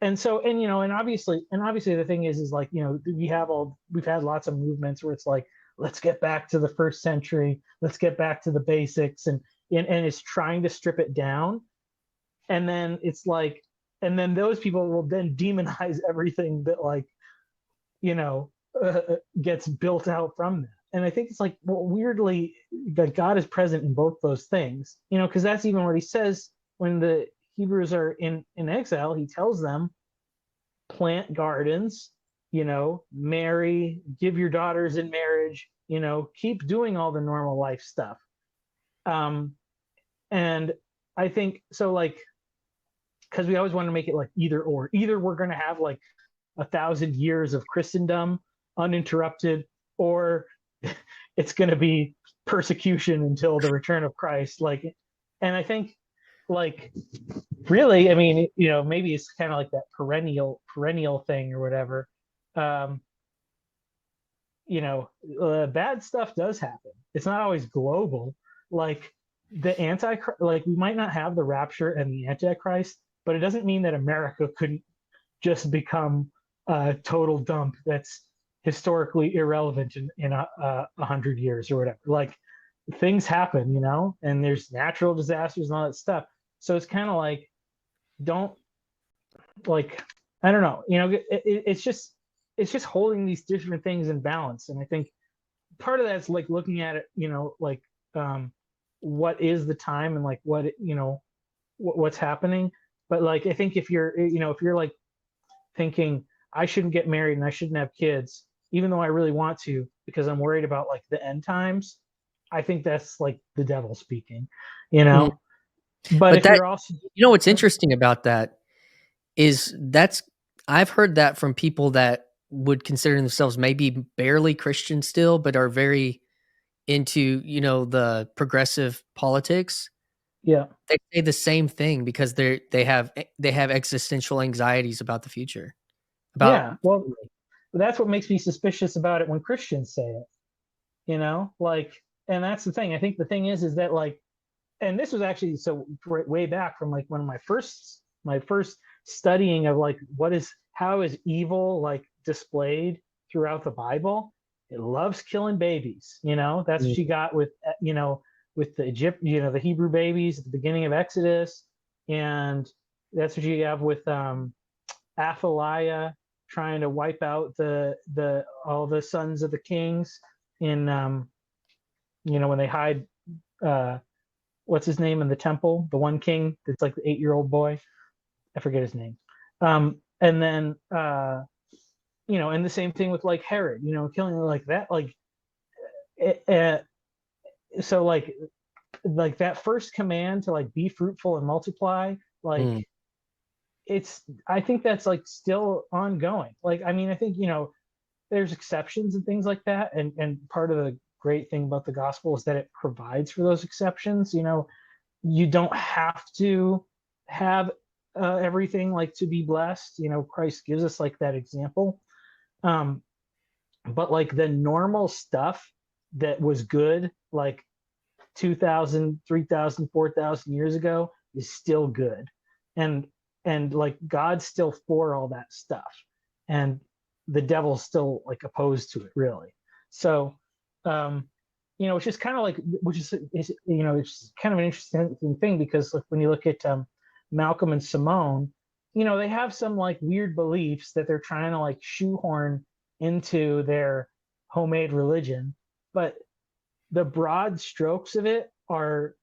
And so and obviously the thing is like we've had lots of movements where it's like, let's get back to the first century, let's get back to the basics, and it's trying to strip it down. And then it's like, and then those people will then demonize everything that like you know gets built out from that. And I think it's like, well, weirdly, that God is present in both those things, because that's even what he says when the Hebrews are in exile. He tells them, plant gardens, marry, give your daughters in marriage, keep doing all the normal life stuff. And I think so, like, because we always want to make it like either or. Either we're going to have like 1,000 years of Christendom uninterrupted, or it's going to be persecution until the return of Christ. Like, and I think, like, really, I mean, maybe it's kind of like that perennial thing or whatever. Bad stuff does happen. It's not always global. Like like we might not have the rapture and the Antichrist, but it doesn't mean that America couldn't just become a total dump that's historically irrelevant in 100 years or whatever. Like things happen, and there's natural disasters and all that stuff. So it's kind of like, don't, like, I don't know, it's just holding these different things in balance. And I think part of that's like looking at it, like what is the time and like what's happening. But like I think if you're like thinking I shouldn't get married and I shouldn't have kids, even though I really want to because I'm worried about like the end times, I think that's like the devil speaking, Mm. But if that, you're also, what's interesting about that is I've heard that from people that would consider themselves maybe barely Christian still, but are very into, the progressive politics. yeah, They say the same thing because they have existential anxieties about the future. About well, that's what makes me suspicious about it when Christians say it, like, and that's the thing. I think the thing is that like, and this was actually so way back from like one of my first studying of like how is evil like displayed throughout the Bible. It loves killing babies. That's what you got with with the the Hebrew babies at the beginning of Exodus, and that's what you have with Athaliah trying to wipe out the all the sons of the kings in when they hide what's his name in the temple, the one king that's like the 8-year-old boy, I forget his name. And then and the same thing with like Herod, killing like that, like so like that first command to like be fruitful and multiply, like Mm. I think that's like still ongoing. Like, I mean, I think, there's exceptions and things like that. And part of the great thing about the gospel is that it provides for those exceptions. You don't have to have everything like to be blessed. Christ gives us like that example. But like the normal stuff that was good, like 2,000, 3,000, 4,000 years ago is still good. And like God's still for all that stuff. And the devil's still like opposed to it, really. So, it's just kind of like, it's kind of an interesting thing because like when you look at Malcolm and Simone, they have some like weird beliefs that they're trying to like shoehorn into their homemade religion, but the broad strokes of it are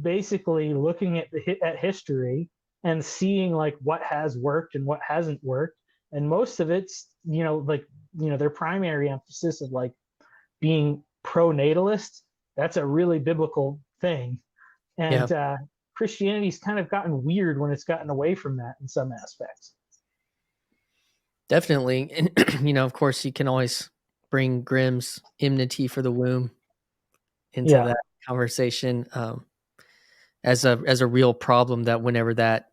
basically looking at history and seeing like what has worked and what hasn't worked. And most of it's their primary emphasis of like being pro-natalist. That's a really biblical thing. And Yeah. Christianity's kind of gotten weird when it's gotten away from that in some aspects. Definitely. And, of course, you can always bring Grimm's enmity for the womb into that conversation as a real problem, that whenever that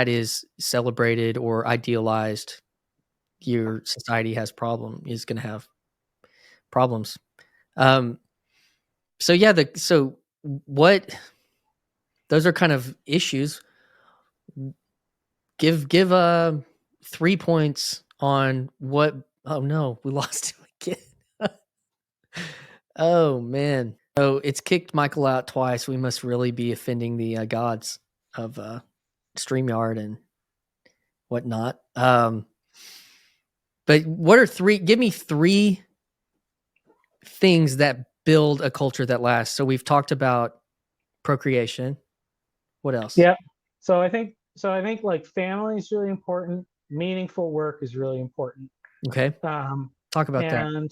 is celebrated or idealized, your society is going to have problems. So yeah, what those are kind of issues. Give 3 points on what. Oh no, we lost him again. Oh man. So it's kicked Michael out twice. We must really be offending the gods of StreamYard and whatnot. But what are give me 3 things that build a culture that lasts? So we've talked about procreation. What else? Yeah. So I think like family is really important. Meaningful work is really important. Okay. Talk about that. And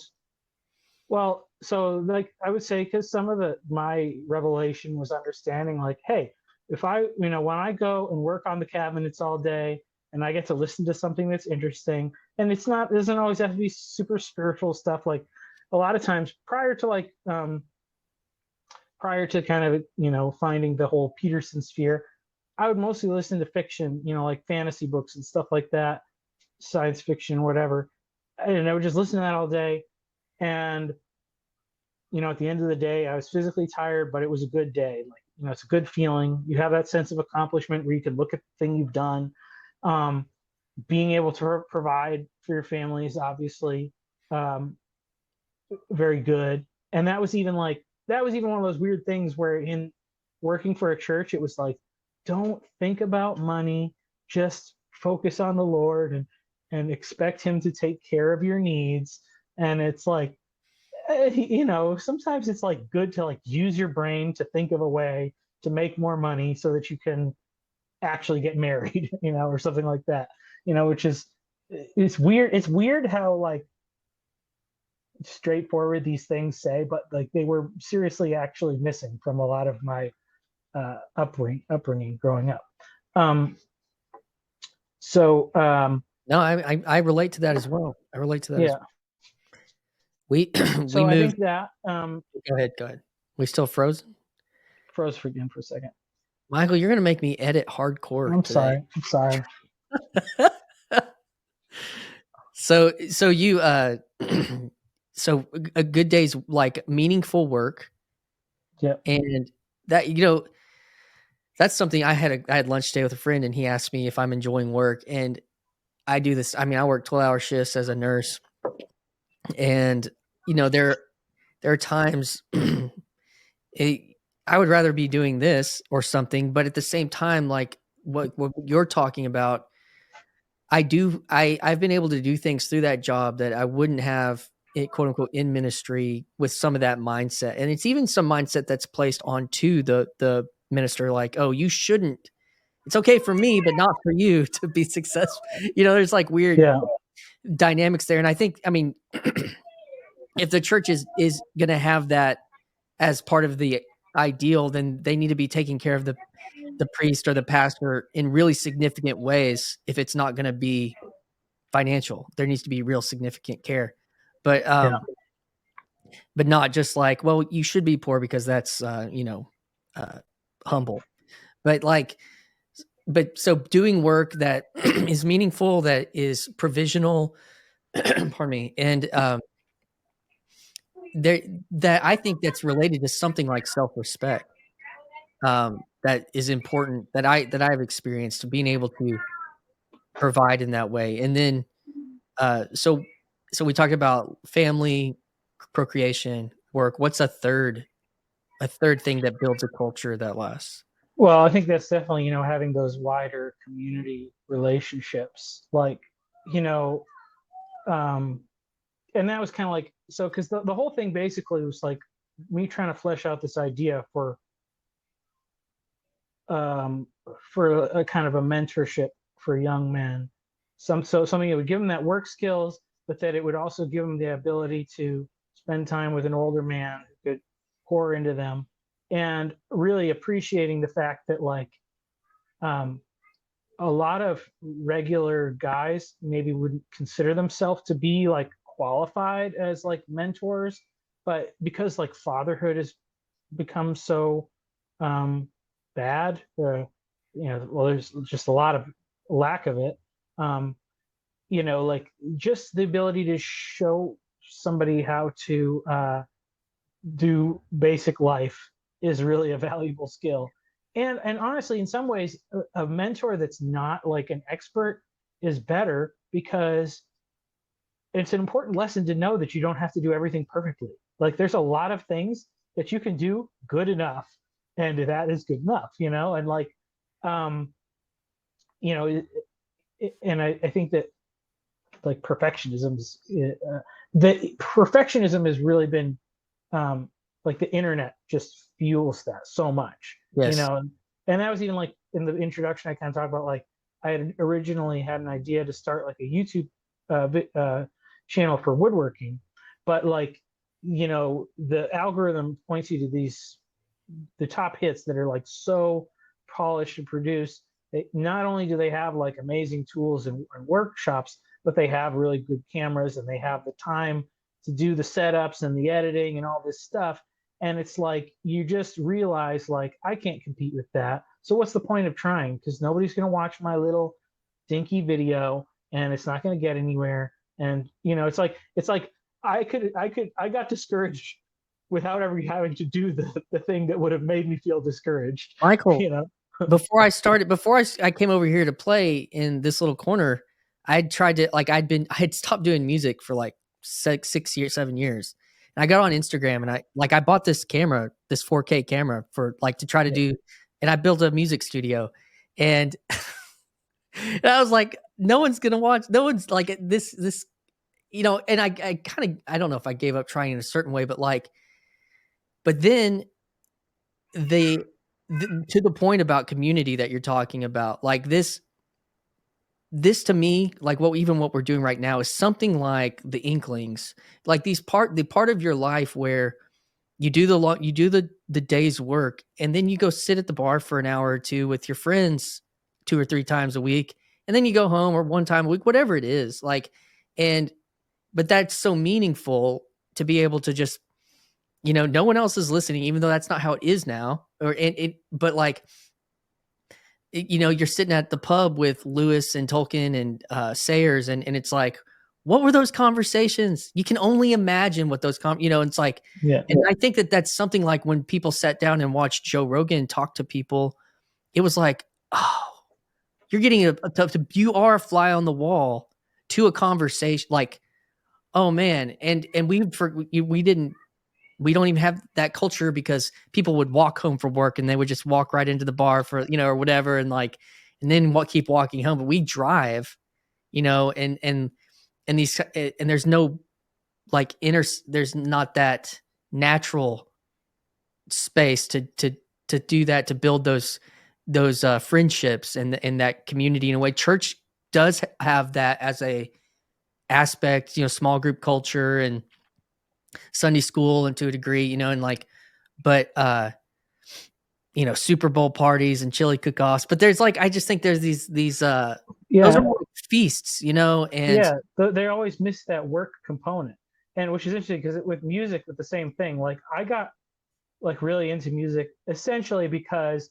well, so like I would say, because some of my revelation was understanding like, hey, if I, when I go and work on the cabinets all day and I get to listen to something that's interesting, and doesn't always have to be super spiritual stuff. Like a lot of times prior to kind of, finding the whole Peterson sphere, I would mostly listen to fiction, like fantasy books and stuff like that, science fiction, whatever. And I would just listen to that all day. And, at the end of the day, I was physically tired, but it was a good day. Like, it's a good feeling. You have that sense of accomplishment where you can look at the thing you've done. Being able to provide for your family is obviously very good. And that was even one of those weird things where in working for a church, it was like, don't think about money, just focus on the Lord and expect him to take care of your needs. And it's like, sometimes it's like good to like use your brain to think of a way to make more money so that you can actually get married, or something like that, which is, it's weird. It's weird how like straightforward these things say, but like they were seriously actually missing from a lot of my upbringing growing up. No, I relate to that as well. I relate to that. Yeah. As well. We so moved. I think that Go ahead. We still frozen? Froze again for a second. Michael, you're gonna make me edit hardcore. I'm today. sorry. So you so a good day's like meaningful work. Yep. And that that's something I had lunch today with a friend, and he asked me if I'm enjoying work, and I do this. I mean, I work 12-hour shifts as a nurse, and there are times I would rather be doing this or something, but at the same time, like what you're talking about, I've been able to do things through that job that I wouldn't have, quote unquote, in ministry with some of that mindset. And it's even some mindset that's placed onto the minister, like, oh, you shouldn't, it's okay for me, but not for you to be successful. There's like weird dynamics there. And I think, if the church is going to have that as part of the ideal, then they need to be taking care of the priest or the pastor in really significant ways. If it's not going to be financial, there needs to be real significant care, but not just like, well, you should be poor because that's humble, but so doing work that is meaningful, that is provisional, pardon me, and that I think that's related to something like self-respect, that is important, that I've experienced, being able to provide in that way. And then so we talked about family, procreation, work. What's a third thing that builds a culture that lasts? Well, I think that's definitely, having those wider community relationships, like, and that was kind of like, so, because the whole thing basically was like me trying to flesh out this idea for a kind of a mentorship for young men. Something that would give them that work skills, but that it would also give them the ability to spend time with an older man who could pour into them, and really appreciating the fact that, like, a lot of regular guys maybe wouldn't consider themselves to be like qualified as like mentors, but because like fatherhood has become so um, bad, well, there's just a lot of lack of it. Um, like just the ability to show somebody how to do basic life is really a valuable skill. And honestly, in some ways, a mentor that's not like an expert is better, because it's an important lesson to know that you don't have to do everything perfectly. Like there's a lot of things that you can do good enough, and that is good enough, and like, um, you know, and I think that like perfectionism has really been, like the internet just fuels that so much, Yes. and that was even like in the introduction, I kind of talked about like I had originally had an idea to start like a YouTube channel for woodworking, but like, the algorithm points you to the top hits that are like so polished and produced. Not only do they have like amazing tools and workshops, but they have really good cameras, and they have the time to do the setups and the editing and all this stuff. And it's like you just realize like I can't compete with that. So what's the point of trying? Because nobody's going to watch my little dinky video, and it's not going to get anywhere. And it's like I got discouraged without ever having to do the thing that would have made me feel discouraged. Michael, You know? before I came over here to play in this little corner, I'd tried to like I had stopped doing music for like 6 years, 7 years. And I got on Instagram and I bought this camera, this 4K camera for like to try to do, and I built a music studio. And, and I was like, no one's gonna watch, no one's like this, and I kind of I don't know if I gave up trying in a certain way, but then they to the point about community that you're talking about, like this to me, like what we're doing right now is something like the Inklings, like the part of your life where you do the day's work, and then you go sit at the bar for an hour or two with your friends 2 or 3 times a week, and then you go home, or one time a week, whatever it is, like, and but that's so meaningful to be able to just, no one else is listening, even though that's not how it is now, but like, you're sitting at the pub with Lewis and Tolkien and Sayers, and it's like, what were those conversations? You can only imagine what those it's like, Yeah. and I think that that's something like when people sat down and watched Joe Rogan talk to people, it was like, oh, you're getting you are a fly on the wall to a conversation, like, oh man, and we don't even have that culture, because people would walk home from work and they would just walk right into the bar for, or whatever. And like, and then keep walking home, but we drive, and these, and there's no like there's not that natural space to do that, to build those friendships and that community in a way. Church does have that as a aspect, small group culture and Sunday school, and to a degree, and like, but Super Bowl parties and chili cook-offs. But there's like, I just think there's these those are more feasts, and Yeah, they always miss that work component, and which is interesting because with music, with the same thing. Like I got like really into music essentially because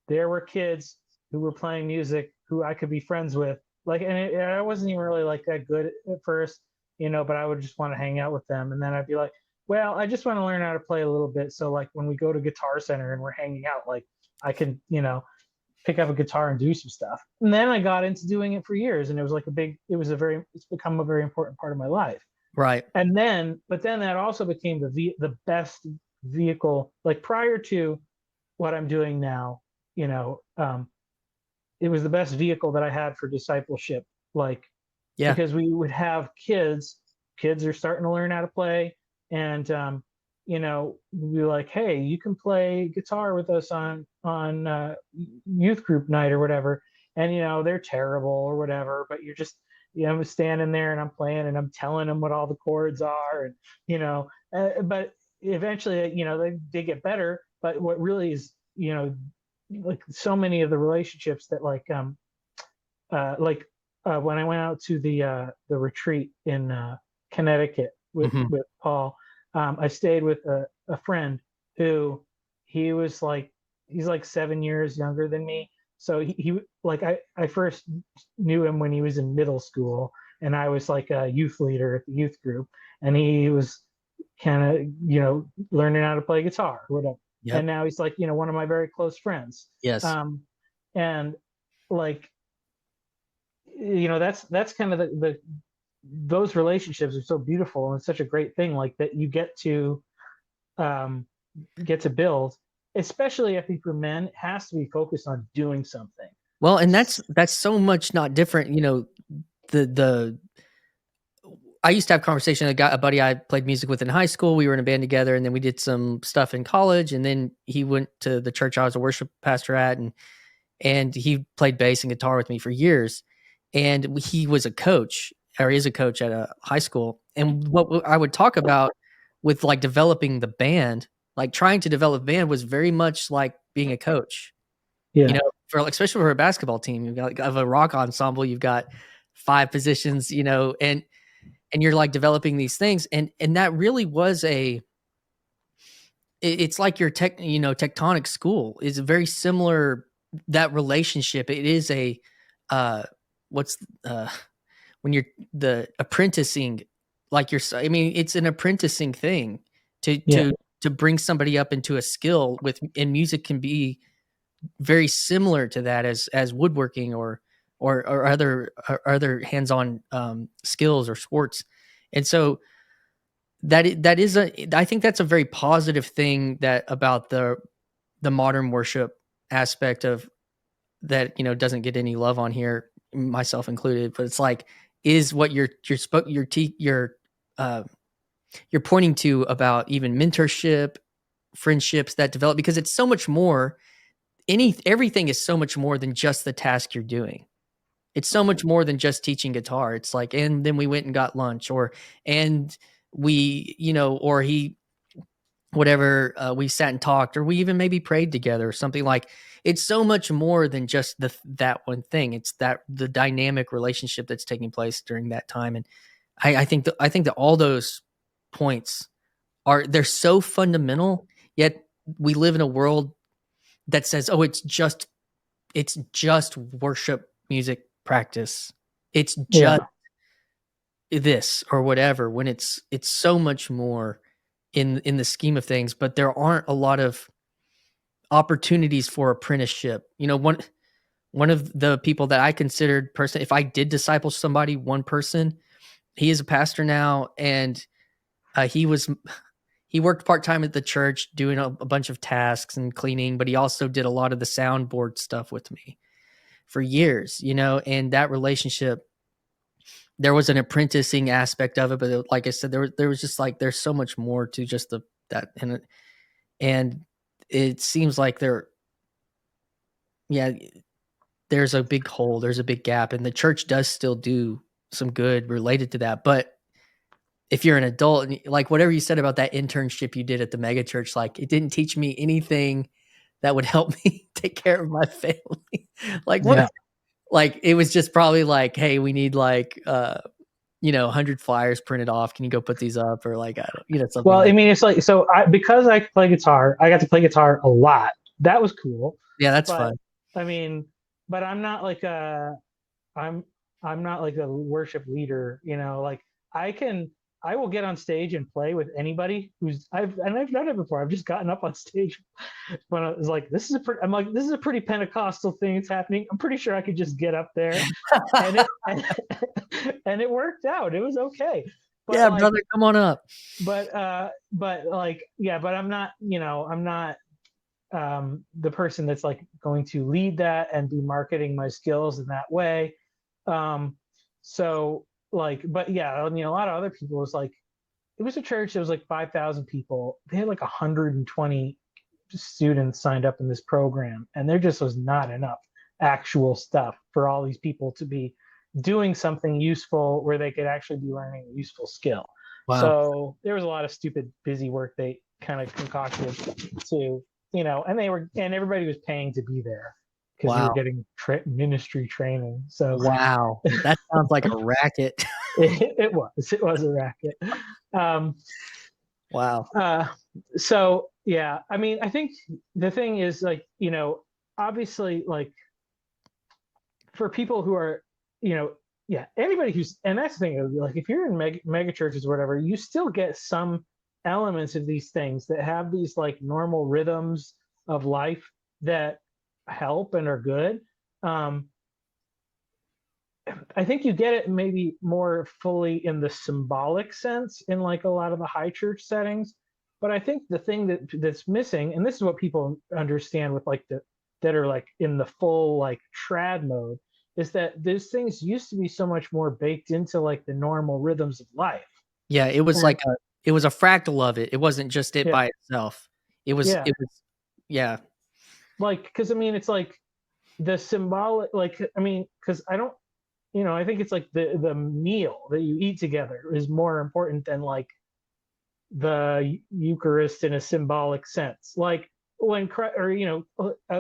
there were kids who were playing music who I could be friends with. Like, and I wasn't even really like that good at first, but I would just want to hang out with them, and then I'd be like, well, I just want to learn how to play a little bit. So like when we go to Guitar Center and we're hanging out, like I can, pick up a guitar and do some stuff. And then I got into doing it for years, and it was like it's become a very important part of my life. right. But then that also became the best vehicle. Like prior to what I'm doing now, it was the best vehicle that I had for discipleship. Like, Yeah. because we would have kids are starting to learn how to play, and we'd be like, hey, you can play guitar with us on youth group night or whatever. And they're terrible or whatever, but you're just, I'm standing there and I'm playing and I'm telling them what all the chords are, and but eventually, they get better. But what really is, like so many of the relationships that like when I went out to the retreat in Connecticut with Hmm. Paul, I stayed with a friend who he's like 7 years younger than me. So he like I first knew him when he was in middle school, and I was like a youth leader at the youth group, and he was kind of learning how to play guitar or whatever. And Yep. now he's like one of my very close friends. Yes. And like that's kind of the those relationships are so beautiful, and it's such a great thing like that you um get to build, especially I think for men. It has to be focused on doing something. Well, and that's so much not different. The I used to have conversation. A buddy I played music with in high school. We were in a band together, and then we did some stuff in college. And then he went to the church I was a worship pastor at, and he played bass and guitar with me for years. And he was a coach, or is a coach at a high school. And what I would talk about with like developing the band, like trying to develop band, was very much like being a coach. Yeah. For especially for a basketball team, you've got like, of a rock ensemble, you've got 5 positions, and you're like developing these things, and that really was it's like your tectonic school is very similar. That relationship, it is a what's when you're the apprenticing, like I mean, it's an apprenticing thing to Yeah. to bring somebody up into a skill and music can be very similar to that as woodworking or other hands-on skills or sports. And so that is I think that's a very positive thing that about the modern worship aspect of that, doesn't get any love on here, myself included, but it's like, is what uh you're pointing to about even mentorship, friendships that develop, because it's so much more. Everything is so much more than just the task you're doing. It's so much more than just teaching guitar. It's like, and then we went and got lunch, and we, or he, whatever, we sat and talked, or we even maybe prayed together or something. Like, it's so much more than just that one thing. It's the dynamic relationship that's taking place during that time. And I think that all those points they're so fundamental, yet we live in a world that says, oh, it's just worship music practice. It's Yeah. just this or whatever, when it's so much more in the scheme of things, but there aren't a lot of opportunities for apprenticeship. One of the people that I considered person, if I did disciple somebody, one person, he is a pastor now, and he worked part-time at the church doing a bunch of tasks and cleaning, but he also did a lot of the soundboard stuff with me for years, and that relationship, there was an apprenticing aspect of it, but like I said, there was just like, there's so much more to just that. And it seems like yeah, there's a big hole, there's a big gap, and the church does still do some good related to that. But if you're an adult, and like whatever you said about that internship you did at the mega church, like it didn't teach me anything that would help me take care of my family. Like what? Yeah. Like it was just probably like, hey, we need like 100 flyers printed off. Can you go put these up? Or like, I don't, something Well, I like, mean, it's like, so because I play guitar, I got to play guitar a lot. That was cool. yeah, that's But fun. I mean, but I'm I'm not like a worship leader, like I can I will get on stage and play with anybody I've done it before. I've just gotten up on stage when I was like, I'm like, this is a pretty Pentecostal thing that's happening. I'm pretty sure I could just get up there, and it and it worked out. It was okay. But Yeah, like, brother, come on up. but like, yeah, but I'm not the person that's like going to lead that and be marketing my skills in that way. So like, but yeah, I mean, a lot of other people was like, it was a church that was like 5,000 people. They had like 120 students signed up in this program, and there just was not enough actual stuff for all these people to be doing something useful where they could actually be learning a useful skill. Wow. So there was a lot of stupid busy work they kind of concocted to, and everybody was paying to be there because you were Wow. getting ministry training. So Wow. That sounds like a racket. it was a racket. Wow. So yeah, I mean, I think the thing is, like, obviously, like, for people who are, yeah, anybody who's, and that's the thing, like, if you're in mega churches or whatever, you still get some elements of these things that have these like normal rhythms of life that help and are good. I think you get it maybe more fully in the symbolic sense in like a lot of the high church settings. But I think the thing that's missing, and this is what people understand with like that are like in the full like trad mode, is that those things used to be so much more baked into like the normal rhythms of life. Yeah, it was And it was a fractal of it. It wasn't just it yeah, by itself. yeah, Yeah. like, because I mean, it's like the symbolic, like, I mean, because I don't, I think it's like the meal that you eat together is more important than like the Eucharist in a symbolic sense. Like when Christ, or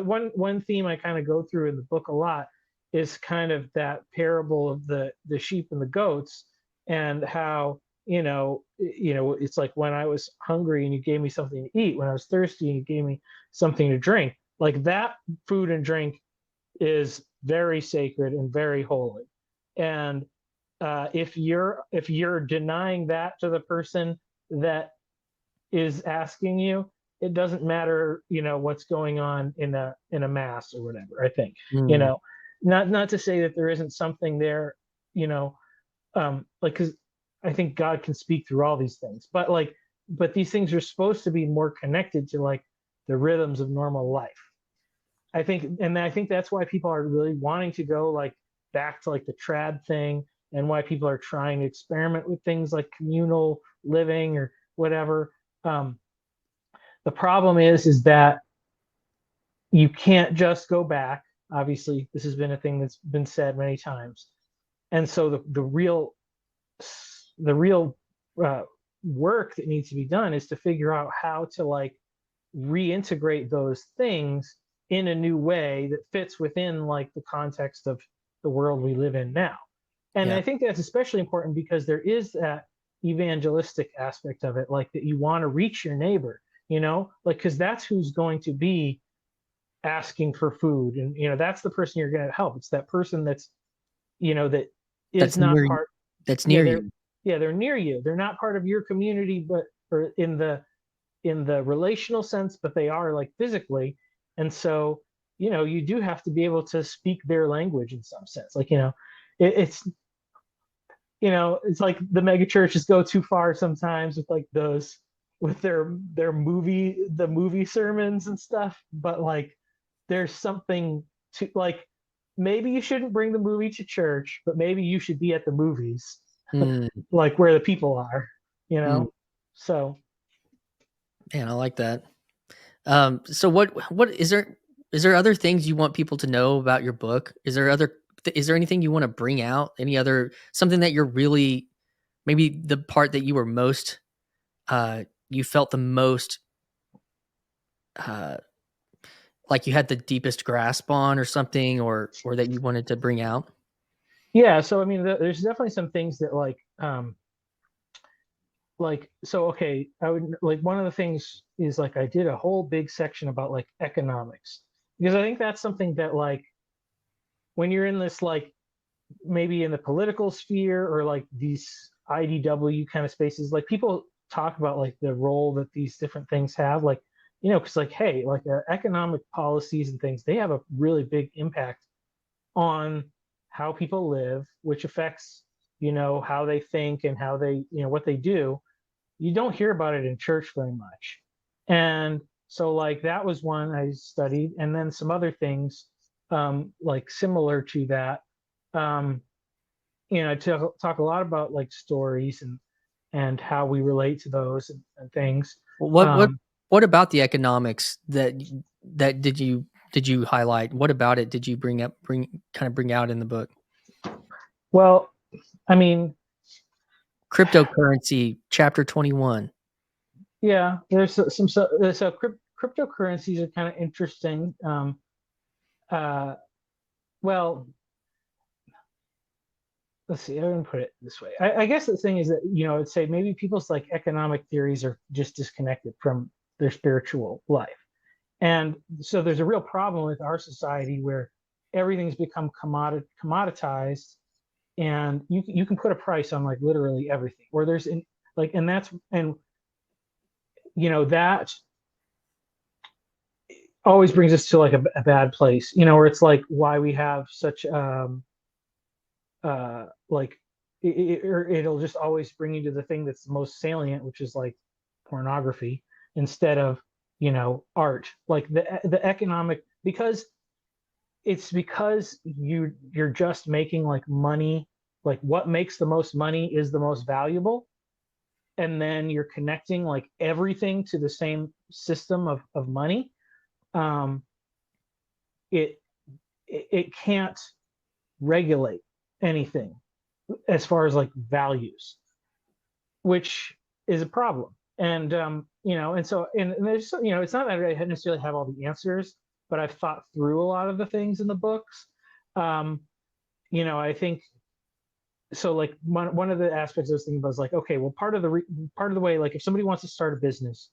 one theme I kind of go through in the book a lot is kind of that parable of the sheep and the goats, and how it's like when I was hungry and you gave me something to eat, when I was thirsty and you gave me something to drink. Like that food and drink is very sacred and very holy. And if you're denying that to the person that is asking you, it doesn't matter, what's going on in a mass or whatever. I think, Mm. not to say that there isn't something there, like, because I think God can speak through all these things, but these things are supposed to be more connected to like the rhythms of normal life. I think that's why people are really wanting to go like back to like the trad thing, and why people are trying to experiment with things like communal living or whatever. The problem is that you can't just go back. Obviously, this has been a thing that's been said many times, and so the real work that needs to be done is to figure out how to like reintegrate those things in a new way that fits within like the context of the world we live in now. And Yeah. I think that's especially important because there is that evangelistic aspect of it, like that you want to reach your neighbor, like, because that's who's going to be asking for food, and that's the person you're going to help. It's that person that is That's not near part. that's Yeah, near you. they're near you. They're not part of your community, but or in the relational sense, but they are like physically. And so, you do have to be able to speak their language in some sense. Like, it's it's like the mega churches go too far sometimes with like those, with their movie sermons and stuff. But like, there's something to like, maybe you shouldn't bring the movie to church, but maybe you should be at the movies, Mm, like where the people are, you mm. know? So Man, I like that. So what is there other things you want people to know about your book? Is there anything you want to bring out? Any other something that you're really, maybe the part that you were most you felt the most uh like you had the deepest grasp on, or something, or that you wanted to bring out? yeah, so I mean, there's definitely some things that like, so okay, I would like, one of the things is like I did a whole big section about like economics, because I think that's something that like when you're in this like maybe in the political sphere or like these IDW kind of spaces, like people talk about like the role that these different things have, like, because like, hey, like economic policies and things, they have a really big impact on how people live, which affects, how they think and how they, what they do. You don't hear about it in church very much. And so like that was one I studied, and then some other things like similar to that. Um, I talk a lot about like stories and how we relate to those and things. Well, Um, what about the economics that did you highlight? What about it did you bring out in the book? well, I mean, Cryptocurrency, chapter 21. yeah, there's some so cryptocurrencies are kind of interesting. Well, let's see. I'm going to put it this way. I guess the thing is that, I'd say maybe people's like economic theories are just disconnected from their spiritual life. And so there's a real problem with our society where everything's become commoditized, and you can put a price on like literally everything. Or there's that always brings us to like a bad place, where it's like why we have such like it'll just always bring you to the thing that's the most salient, which is like pornography, instead of art, like the economic, because you're just making like money, like what makes the most money is the most valuable, and then you're connecting like everything to the same system of money. um it can't regulate anything as far as like values, which is a problem. And and there's, it's not that I necessarily have all the answers, but I've thought through a lot of the things in the books. I think so. Like one of the aspects I was thinking about is like, okay, well, part of the way, like if somebody wants to start a business,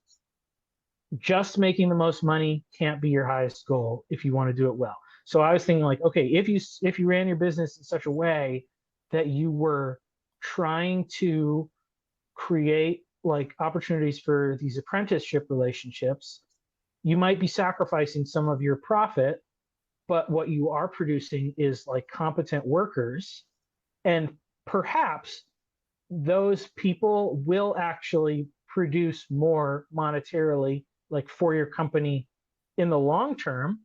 just making the most money can't be your highest goal if you want to do it well. So I was thinking like, okay, if you ran your business in such a way that you were trying to create like opportunities for these apprenticeship relationships, you might be sacrificing some of your profit, but what you are producing is like competent workers, and perhaps those people will actually produce more monetarily, like for your company in the long term.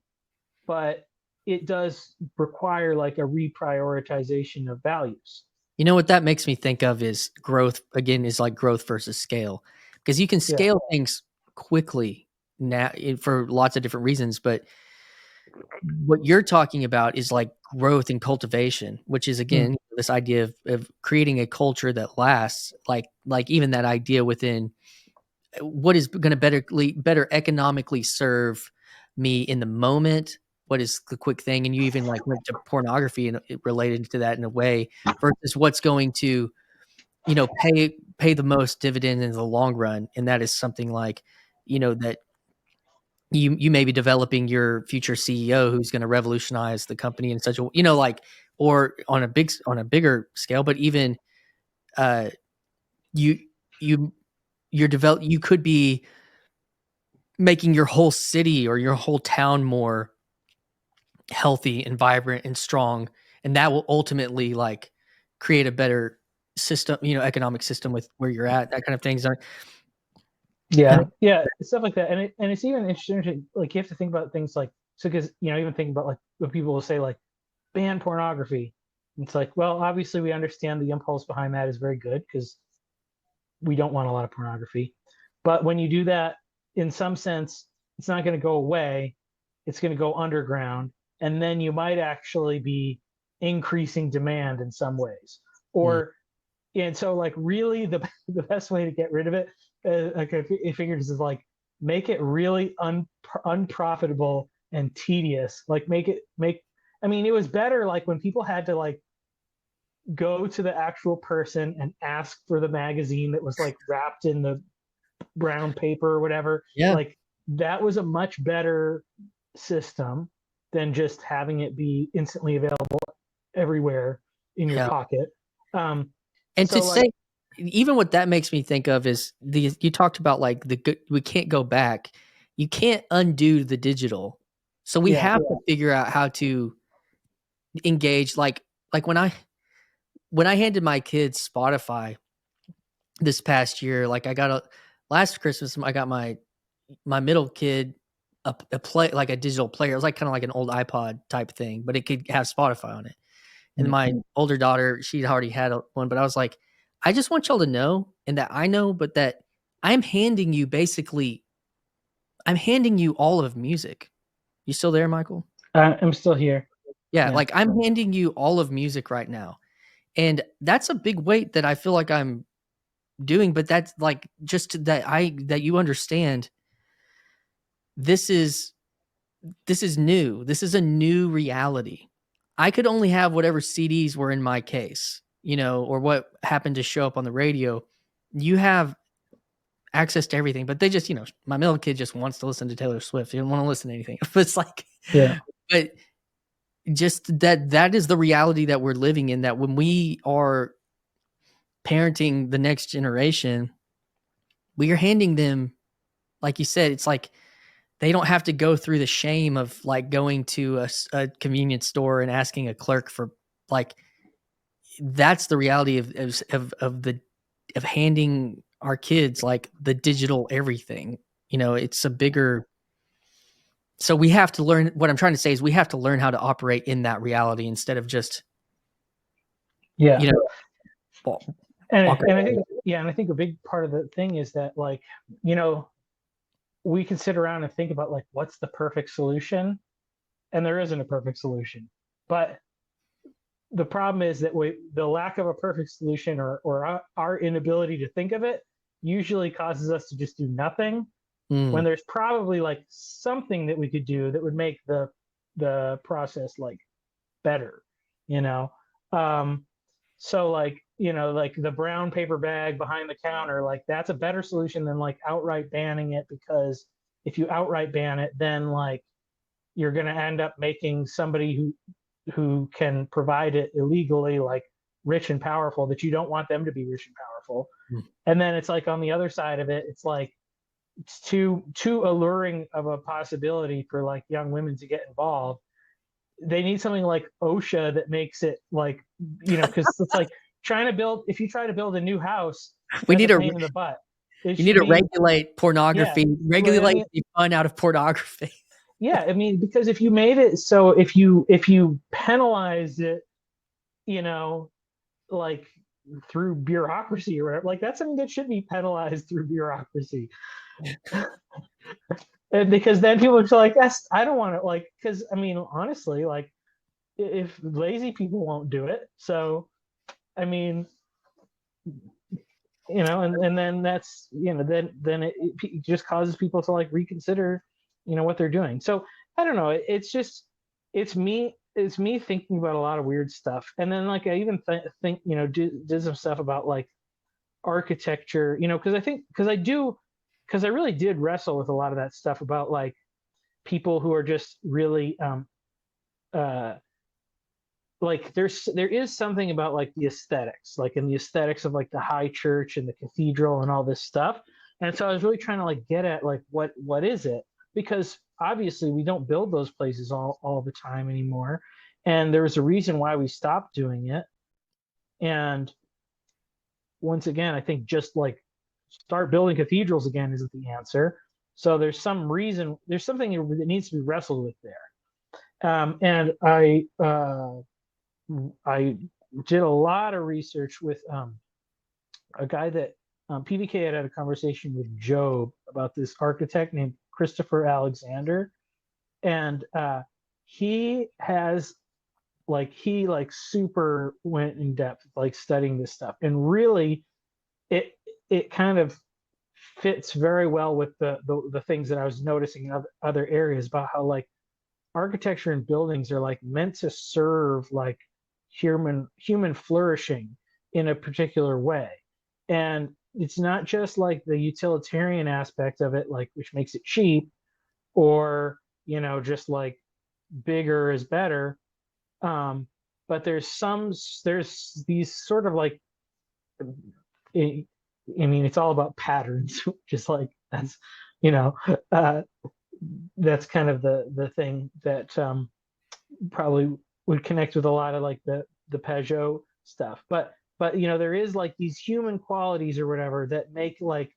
But it does require like a reprioritization of values. You know what that makes me think of is growth, again, is like growth versus scale, because you can Yeah. scale things quickly now for lots of different reasons. But what you're talking about is like growth and cultivation, which is again this idea of creating a culture that lasts, like even that idea within what is going to better economically serve me in the moment. What is the quick thing? And you even like went to pornography and it related to that in a way, versus what's going to, pay the most dividend in the long run. And that is something like, that you may be developing your future CEO who's going to revolutionize the company in such a, or on a bigger scale, but even you you you could be making your whole city or your whole town more healthy and vibrant and strong, and that will ultimately like create a better system, economic system with where you're at, that kind of things. Yeah, stuff like that. And it's even interesting, like you have to think about things like, so because even thinking about like when people will say like ban pornography, it's like, well, obviously we understand the impulse behind that is very good because we don't want a lot of pornography. But when you do that, in some sense, it's not going to go away. It's going to go underground. And then you might actually be increasing demand in some ways. Or, and so like really the best way to get rid of it, like I figured is like, make it really unprofitable and tedious. Like I mean, it was better like when people had to like go to the actual person and ask for the magazine that was like wrapped in the brown paper or whatever. Yeah. Like that was a much better system than just having it be instantly available everywhere in your pocket. And so to say, even what that makes me think of is you talked about like we can't go back. You can't undo the digital. So we have to figure out how to engage. Like when I handed my kids Spotify this past year, like last Christmas, I got my middle kid a play, like a digital player. It was like kind of like an old iPod type thing, but it could have Spotify on it. And my older daughter, she'd already had one, but I was like, I just want y'all to know, and that I know, but that I'm handing you all of music. You still there, Michael? I'm still here. Yeah, like I'm handing you all of music right now. And that's a big weight that I feel like I'm doing, but that's like just that you understand this is this is new. This is a new reality. I could only have whatever CDs were in my case, or what happened to show up on the radio. You have access to everything, but they just, my middle kid just wants to listen to Taylor Swift. He doesn't want to listen to anything. It's like, Yeah. But just that is the reality that we're living in, that when we are parenting the next generation, we are handing them, like you said, it's like they don't have to go through the shame of like going to a convenience store and asking a clerk for, like, that's the reality of handing our kids like the digital everything. It's a bigger. So we have to learn. What I'm trying to say is we have to learn how to operate in that reality instead of just, Yeah. And I think a big part of the thing is that, like, we can sit around and think about like what's the perfect solution, and there isn't a perfect solution. But the problem is that the lack of a perfect solution, or our inability to think of it, usually causes us to just do nothing, when there's probably like something that we could do that would make the process like better, so like, like the brown paper bag behind the counter, like that's a better solution than like outright banning it, because if you outright ban it, then like you're going to end up making somebody who can provide it illegally, like rich and powerful, that you don't want them to be rich and powerful. And then it's like on the other side of it, it's like it's too alluring of a possibility for like young women to get involved. They need something like OSHA that makes it like, because it's like if you try to build a new house, we need a pain in the butt. You need to regulate pornography, regulate the fun out of pornography. Yeah, I mean, because if you made it so if you penalize it, like through bureaucracy or whatever, like that's something that should be penalized through bureaucracy. And because then people are like, yes, I don't want to, like, because I mean, honestly, like if lazy people won't do it, so I mean, and then that's, then it just causes people to like reconsider, what they're doing. So I don't know. It's me thinking about a lot of weird stuff. And then like I even think, did some stuff about like architecture, because I really did wrestle with a lot of that stuff about like people who are just really like there is something about like the aesthetics, like in the aesthetics of like the high church and the cathedral and all this stuff. And so I was really trying to like get at like what is it? Because obviously we don't build those places all the time anymore. And there was a reason why we stopped doing it. And once again, I think just like start building cathedrals again isn't the answer. So there's something that needs to be wrestled with there. And I did a lot of research with a guy that PVK had a conversation with Job about this architect named Christopher Alexander, and he super went in depth like studying this stuff, and really it kind of fits very well with the things that I was noticing in other areas about how like architecture and buildings are like meant to serve like human flourishing in a particular way. And it's not just like the utilitarian aspect of it, like which makes it cheap, or just like bigger is better. But there's these sort of like, I mean, it's all about patterns, just like that's that's kind of the thing that probably would connect with a lot of like the Peugeot stuff. But there is like these human qualities or whatever that make like,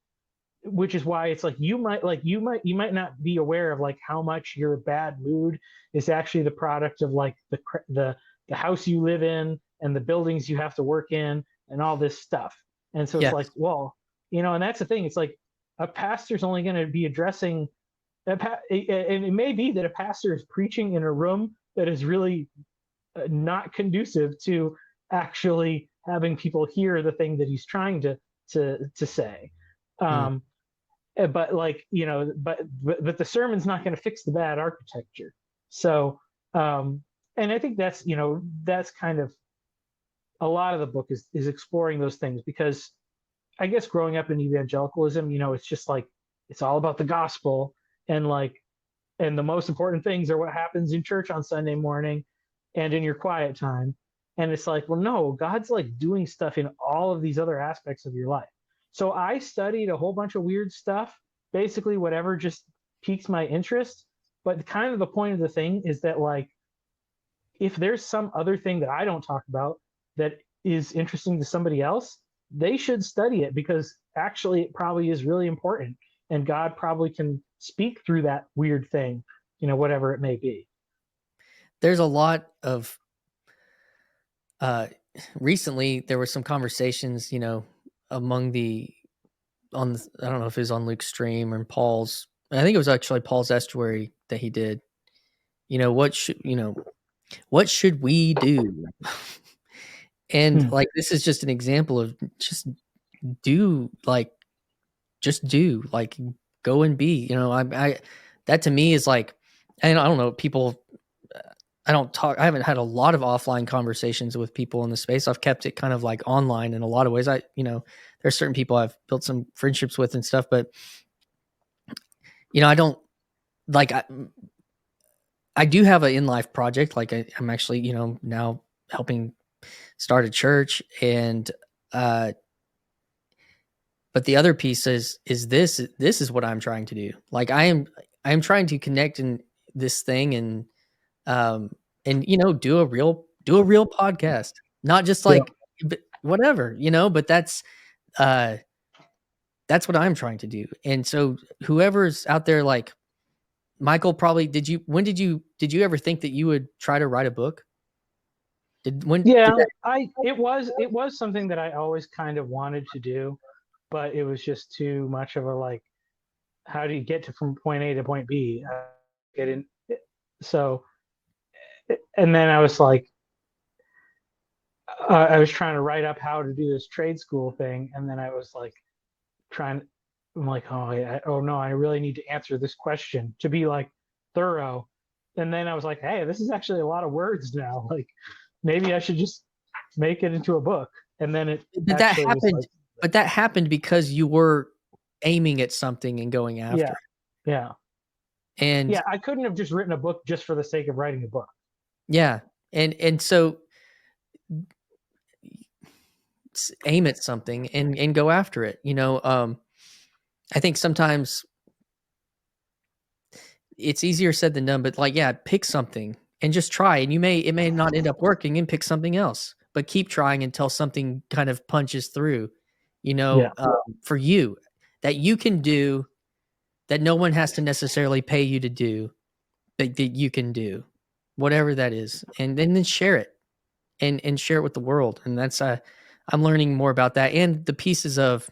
which is why it's like you might not be aware of like how much your bad mood is actually the product of like the house you live in and the buildings you have to work in and all this stuff. And so it's like, well, and that's the thing. It's like a pastor's only going to be addressing and it may be that a pastor is preaching in a room that is really not conducive to actually having people hear the thing that he's trying to say. but like, but the sermon's not going to fix the bad architecture. So, and I think that's kind of a lot of the book is exploring those things, because I guess growing up in evangelicalism, it's just like, it's all about the gospel, and like, and the most important things are what happens in church on Sunday morning and in your quiet time. And it's like, well, no, God's like doing stuff in all of these other aspects of your life. So I studied a whole bunch of weird stuff, basically whatever just piques my interest. But kind of the point of the thing is that, like, if there's some other thing that I don't talk about that is interesting to somebody else, they should study it, because actually it probably is really important, and God probably can speak through that weird thing, whatever it may be. There's a lot of recently there were some conversations, among I don't know if it was on Luke's stream or Paul's. I think it was actually Paul's estuary that he did. What should we do? And like, this is just an example of just do, like go and be, I that to me is like, and I don't know, people, I haven't had a lot of offline conversations with people in the space. I've kept it kind of like online in a lot of ways. There's certain people I've built some friendships with and stuff, but I don't like, I do have an in-life project. Like I'm actually, now helping start a church, and, but the other piece is this is what I'm trying to do. Like I am trying to connect in this thing, and do a real podcast, not just like whatever, but that's what I'm trying to do. And so whoever's out there, like Michael, probably did you ever think that you would try to write a book? It was something that I always kind of wanted to do, but it was just too much of a, like, how do you get from point A to point B? Get in. So, and then I was like, I was trying to write up how to do this trade school thing, and then I was like, I'm like, oh no, I really need to answer this question to be like thorough. And then I was like, hey, this is actually a lot of words now. Like, maybe I should just make it into a book. And then that happened because you were aiming at something and going after it. Yeah. And yeah, I couldn't have just written a book just for the sake of writing a book. Yeah. And so aim at something and go after it. I think sometimes it's easier said than done, but like, pick something and just try. And it may not end up working, and pick something else, but keep trying until something kind of punches through, for you, that you can do, that no one has to necessarily pay you to do, that you can do, whatever that is. And then share it and share it with the world. And that's, I'm learning more about that. And the pieces of,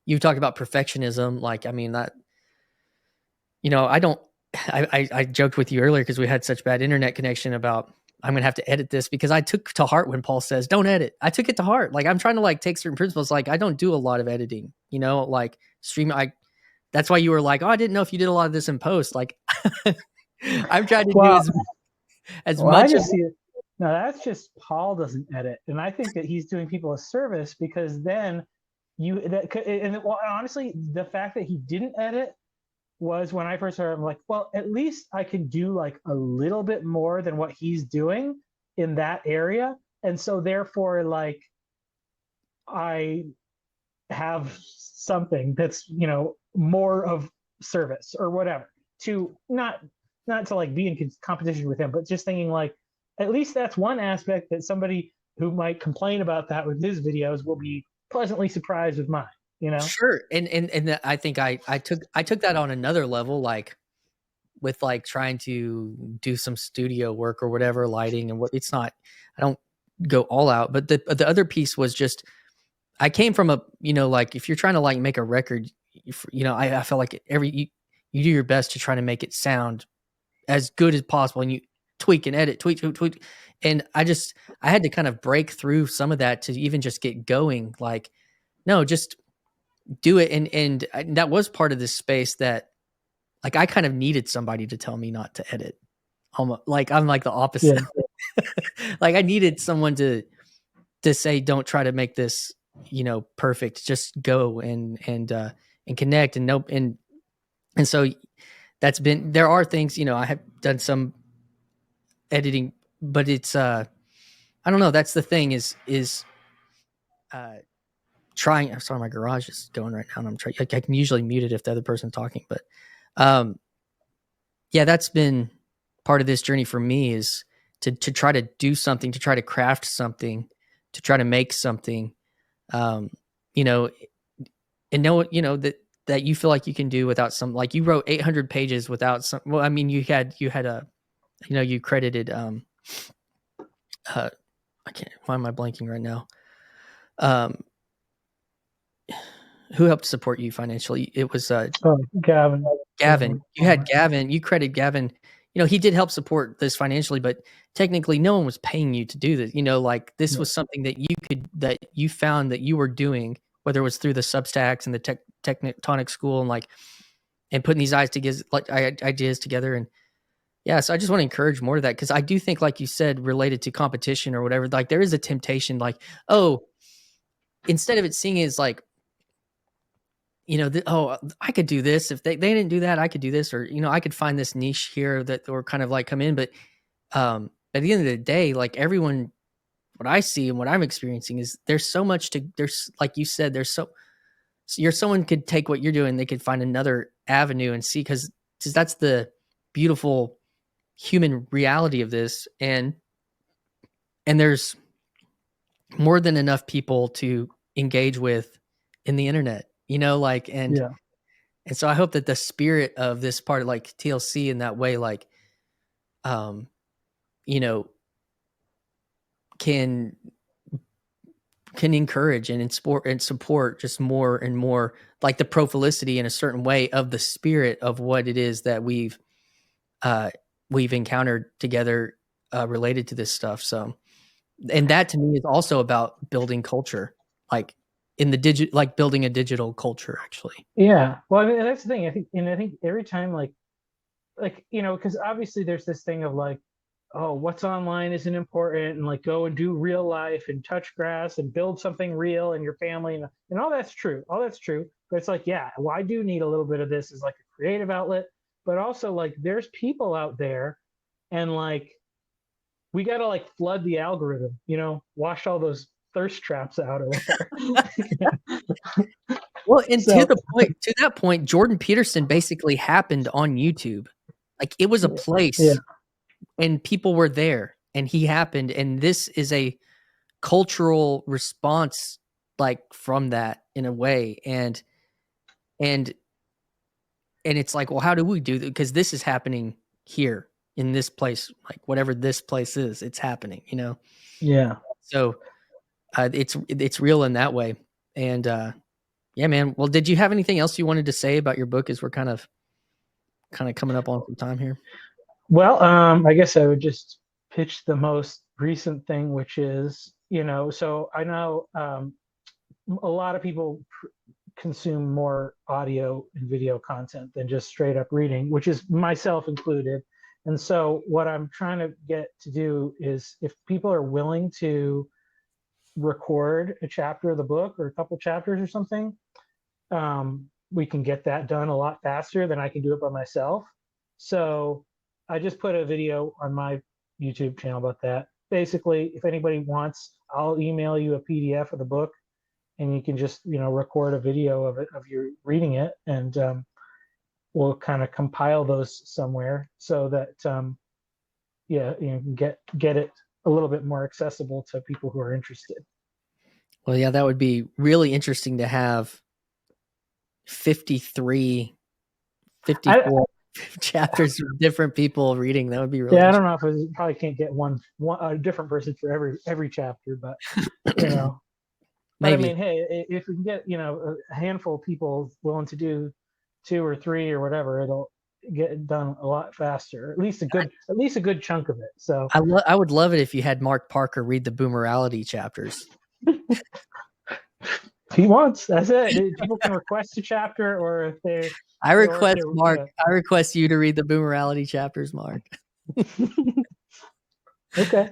you talk about perfectionism. Like, I mean, that, I joked with you earlier because we had such bad internet connection about, I'm going to have to edit this, because I took to heart when Paul says, don't edit. I took it to heart. Like, I'm trying to like take certain principles. Like, I don't do a lot of editing, like stream. That's why you were like, oh, I didn't know if you did a lot of this in post. Like, I'm trying to do as much as. No, that's just Paul doesn't edit. And I think that he's doing people a service, because then honestly, the fact that he didn't edit was, when I first heard, I'm like, well, at least I can do like a little bit more than what he's doing in that area. And so therefore, like, I have something that's, more of service or whatever, to not to like be in competition with him, but just thinking like, at least that's one aspect that somebody who might complain about that with his videos will be pleasantly surprised with mine. Sure. And I think I took that on another level, like with like trying to do some studio work or whatever, lighting and what, it's not, I don't go all out, but the other piece was just, I came from a, like, if you're trying to like make a record, I feel like you do your best to try to make it sound as good as possible, and you tweak and edit, tweak. And I had to kind of break through some of that to even just get going. Like, no, just do it. And that was part of this space that, like, I kind of needed somebody to tell me not to edit. Like, I'm like the opposite. Yeah. Like, I needed someone to say, don't try to make this, perfect. Just go and connect and so that's been, there are things, I have done some editing, but it's, I don't know. That's the thing is trying. I'm sorry, my garage is going right now and I'm trying, I can usually mute it if the other person's talking, but, yeah, that's been part of this journey for me, is to try to do something, to try to craft something, to try to make something, and know, that you feel like you can do without some, like you wrote 800 pages without some, well, I mean, you had a, you credited, I can't, why am I blanking right now? Who helped support you financially? It was, Gavin. You had Gavin, you credited Gavin. He did help support this financially, but technically no one was paying you to do this. Like, this was something that you found that you were doing, whether it was through the Substacks and the Tectonic School and putting these ideas together. And yeah, so I just want to encourage more of that, because I do think, like you said, related to competition or whatever, like there is a temptation, like, oh, instead of it seeing it as like, I could do this. If they didn't do that, I could do this, or, I could find this niche here that, or kind of like come in. But at the end of the day, like everyone, what I see and what I'm experiencing is there's so much there's, like you said, someone could take what you're doing, they could find another avenue and see, because that's the beautiful human reality of this. And there's more than enough people to engage with in the internet, and so I hope that the spirit of this part of like TLC in that way, like, can encourage and support just more and more, like the prolificity in a certain way of the spirit of what it is that we've encountered together, related to this stuff. So, and that to me is also about building culture, like in the like building a digital culture, actually. Yeah. Well, I mean, that's the thing. I think every time, like, because obviously there's this thing of like, oh, what's online isn't important, and like go and do real life and touch grass and build something real in your family, and all that's true. All that's true. But it's like, yeah, well, I do need a little bit of this as like a creative outlet, but also like there's people out there, and like we got to like flood the algorithm, wash all those thirst traps out or whatever. Well, and to that point, Jordan Peterson basically happened on YouTube. Like, it was a place, and people were there, and he happened, and this is a cultural response, like, from that in a way, and it's like, well, how do we do that? Because this is happening here in this place, like whatever this place is, it's happening, Yeah. So it's real in that way. And yeah, man. Well, did you have anything else you wanted to say about your book, as we're kind of coming up on some time here? Well, I guess I would just pitch the most recent thing, which is, so I know a lot of people consume more audio and video content than just straight up reading, which is myself included. And so what I'm trying to get to do is, if people are willing to record a chapter of the book or a couple chapters or something, we can get that done a lot faster than I can do it by myself. So I just put a video on my YouTube channel about that. Basically, if anybody wants, I'll email you a PDF of the book, and you can just, record a video of it, of you reading it, and we'll kind of compile those somewhere so that you can get it a little bit more accessible to people who are interested. Well, yeah, that would be really interesting to have 54 chapters of different people reading. That would be really. Yeah, I don't know if I probably can't get one a different person for every chapter, but But I mean, hey, if we can get a handful of people willing to do 2 or 3 or whatever, it'll get it done a lot faster. At least a good chunk of it. So I would love it if you had Mark Parker read the Boomerality chapters. he wants. That's it. People can request a chapter, or if they're. I request or if Mark. I request you to read the Boomerality chapters, Mark. Okay.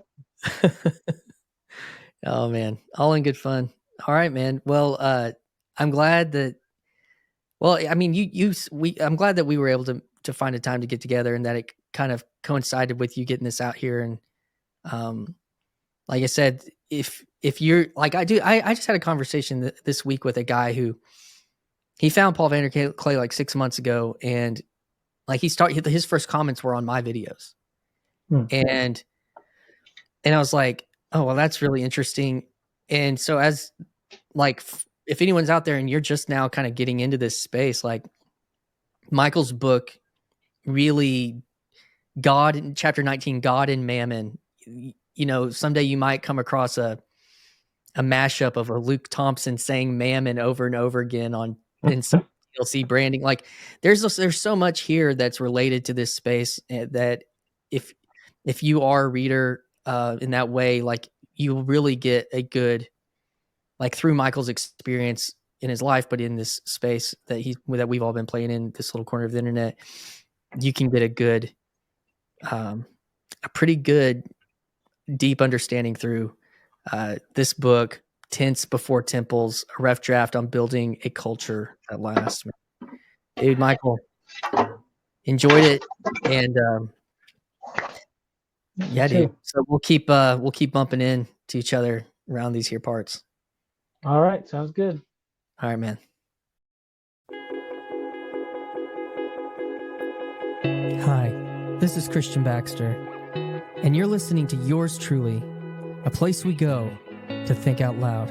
Oh man, all in good fun. All right, man. Well, I'm glad that. Well, I mean, I'm glad that we were able to find a time to get together, and that it kind of coincided with you getting this out here. And like I said, if you're like I do, I just had a conversation this week with a guy who he found Paul Vanderklay like 6 months ago, and like his first comments were on my videos, and I was like, oh well, that's really interesting. And so as like if anyone's out there and you're just now kind of getting into this space, like Michael's book really, God in chapter 19, God and Mammon, you know, someday you might come across a mashup of a Luke Thompson saying Mammon over and over again in some TLC branding. Like there's so much here that's related to this space that if you are a reader in that way, like you will really get a good, like through Michael's experience in his life, but in this space that we've all been playing in this little corner of the internet, you can get a good, a pretty good deep understanding through this book, Tents Before Temples, a rough draft on building a culture that lasts. Dude, Michael, enjoyed it. And yeah, dude. So we'll keep bumping in to each other around these here parts. All right. Sounds good. All right, man. Hi, this is Christian Baxter, and you're listening to Yours Truly, a place we go to think out loud.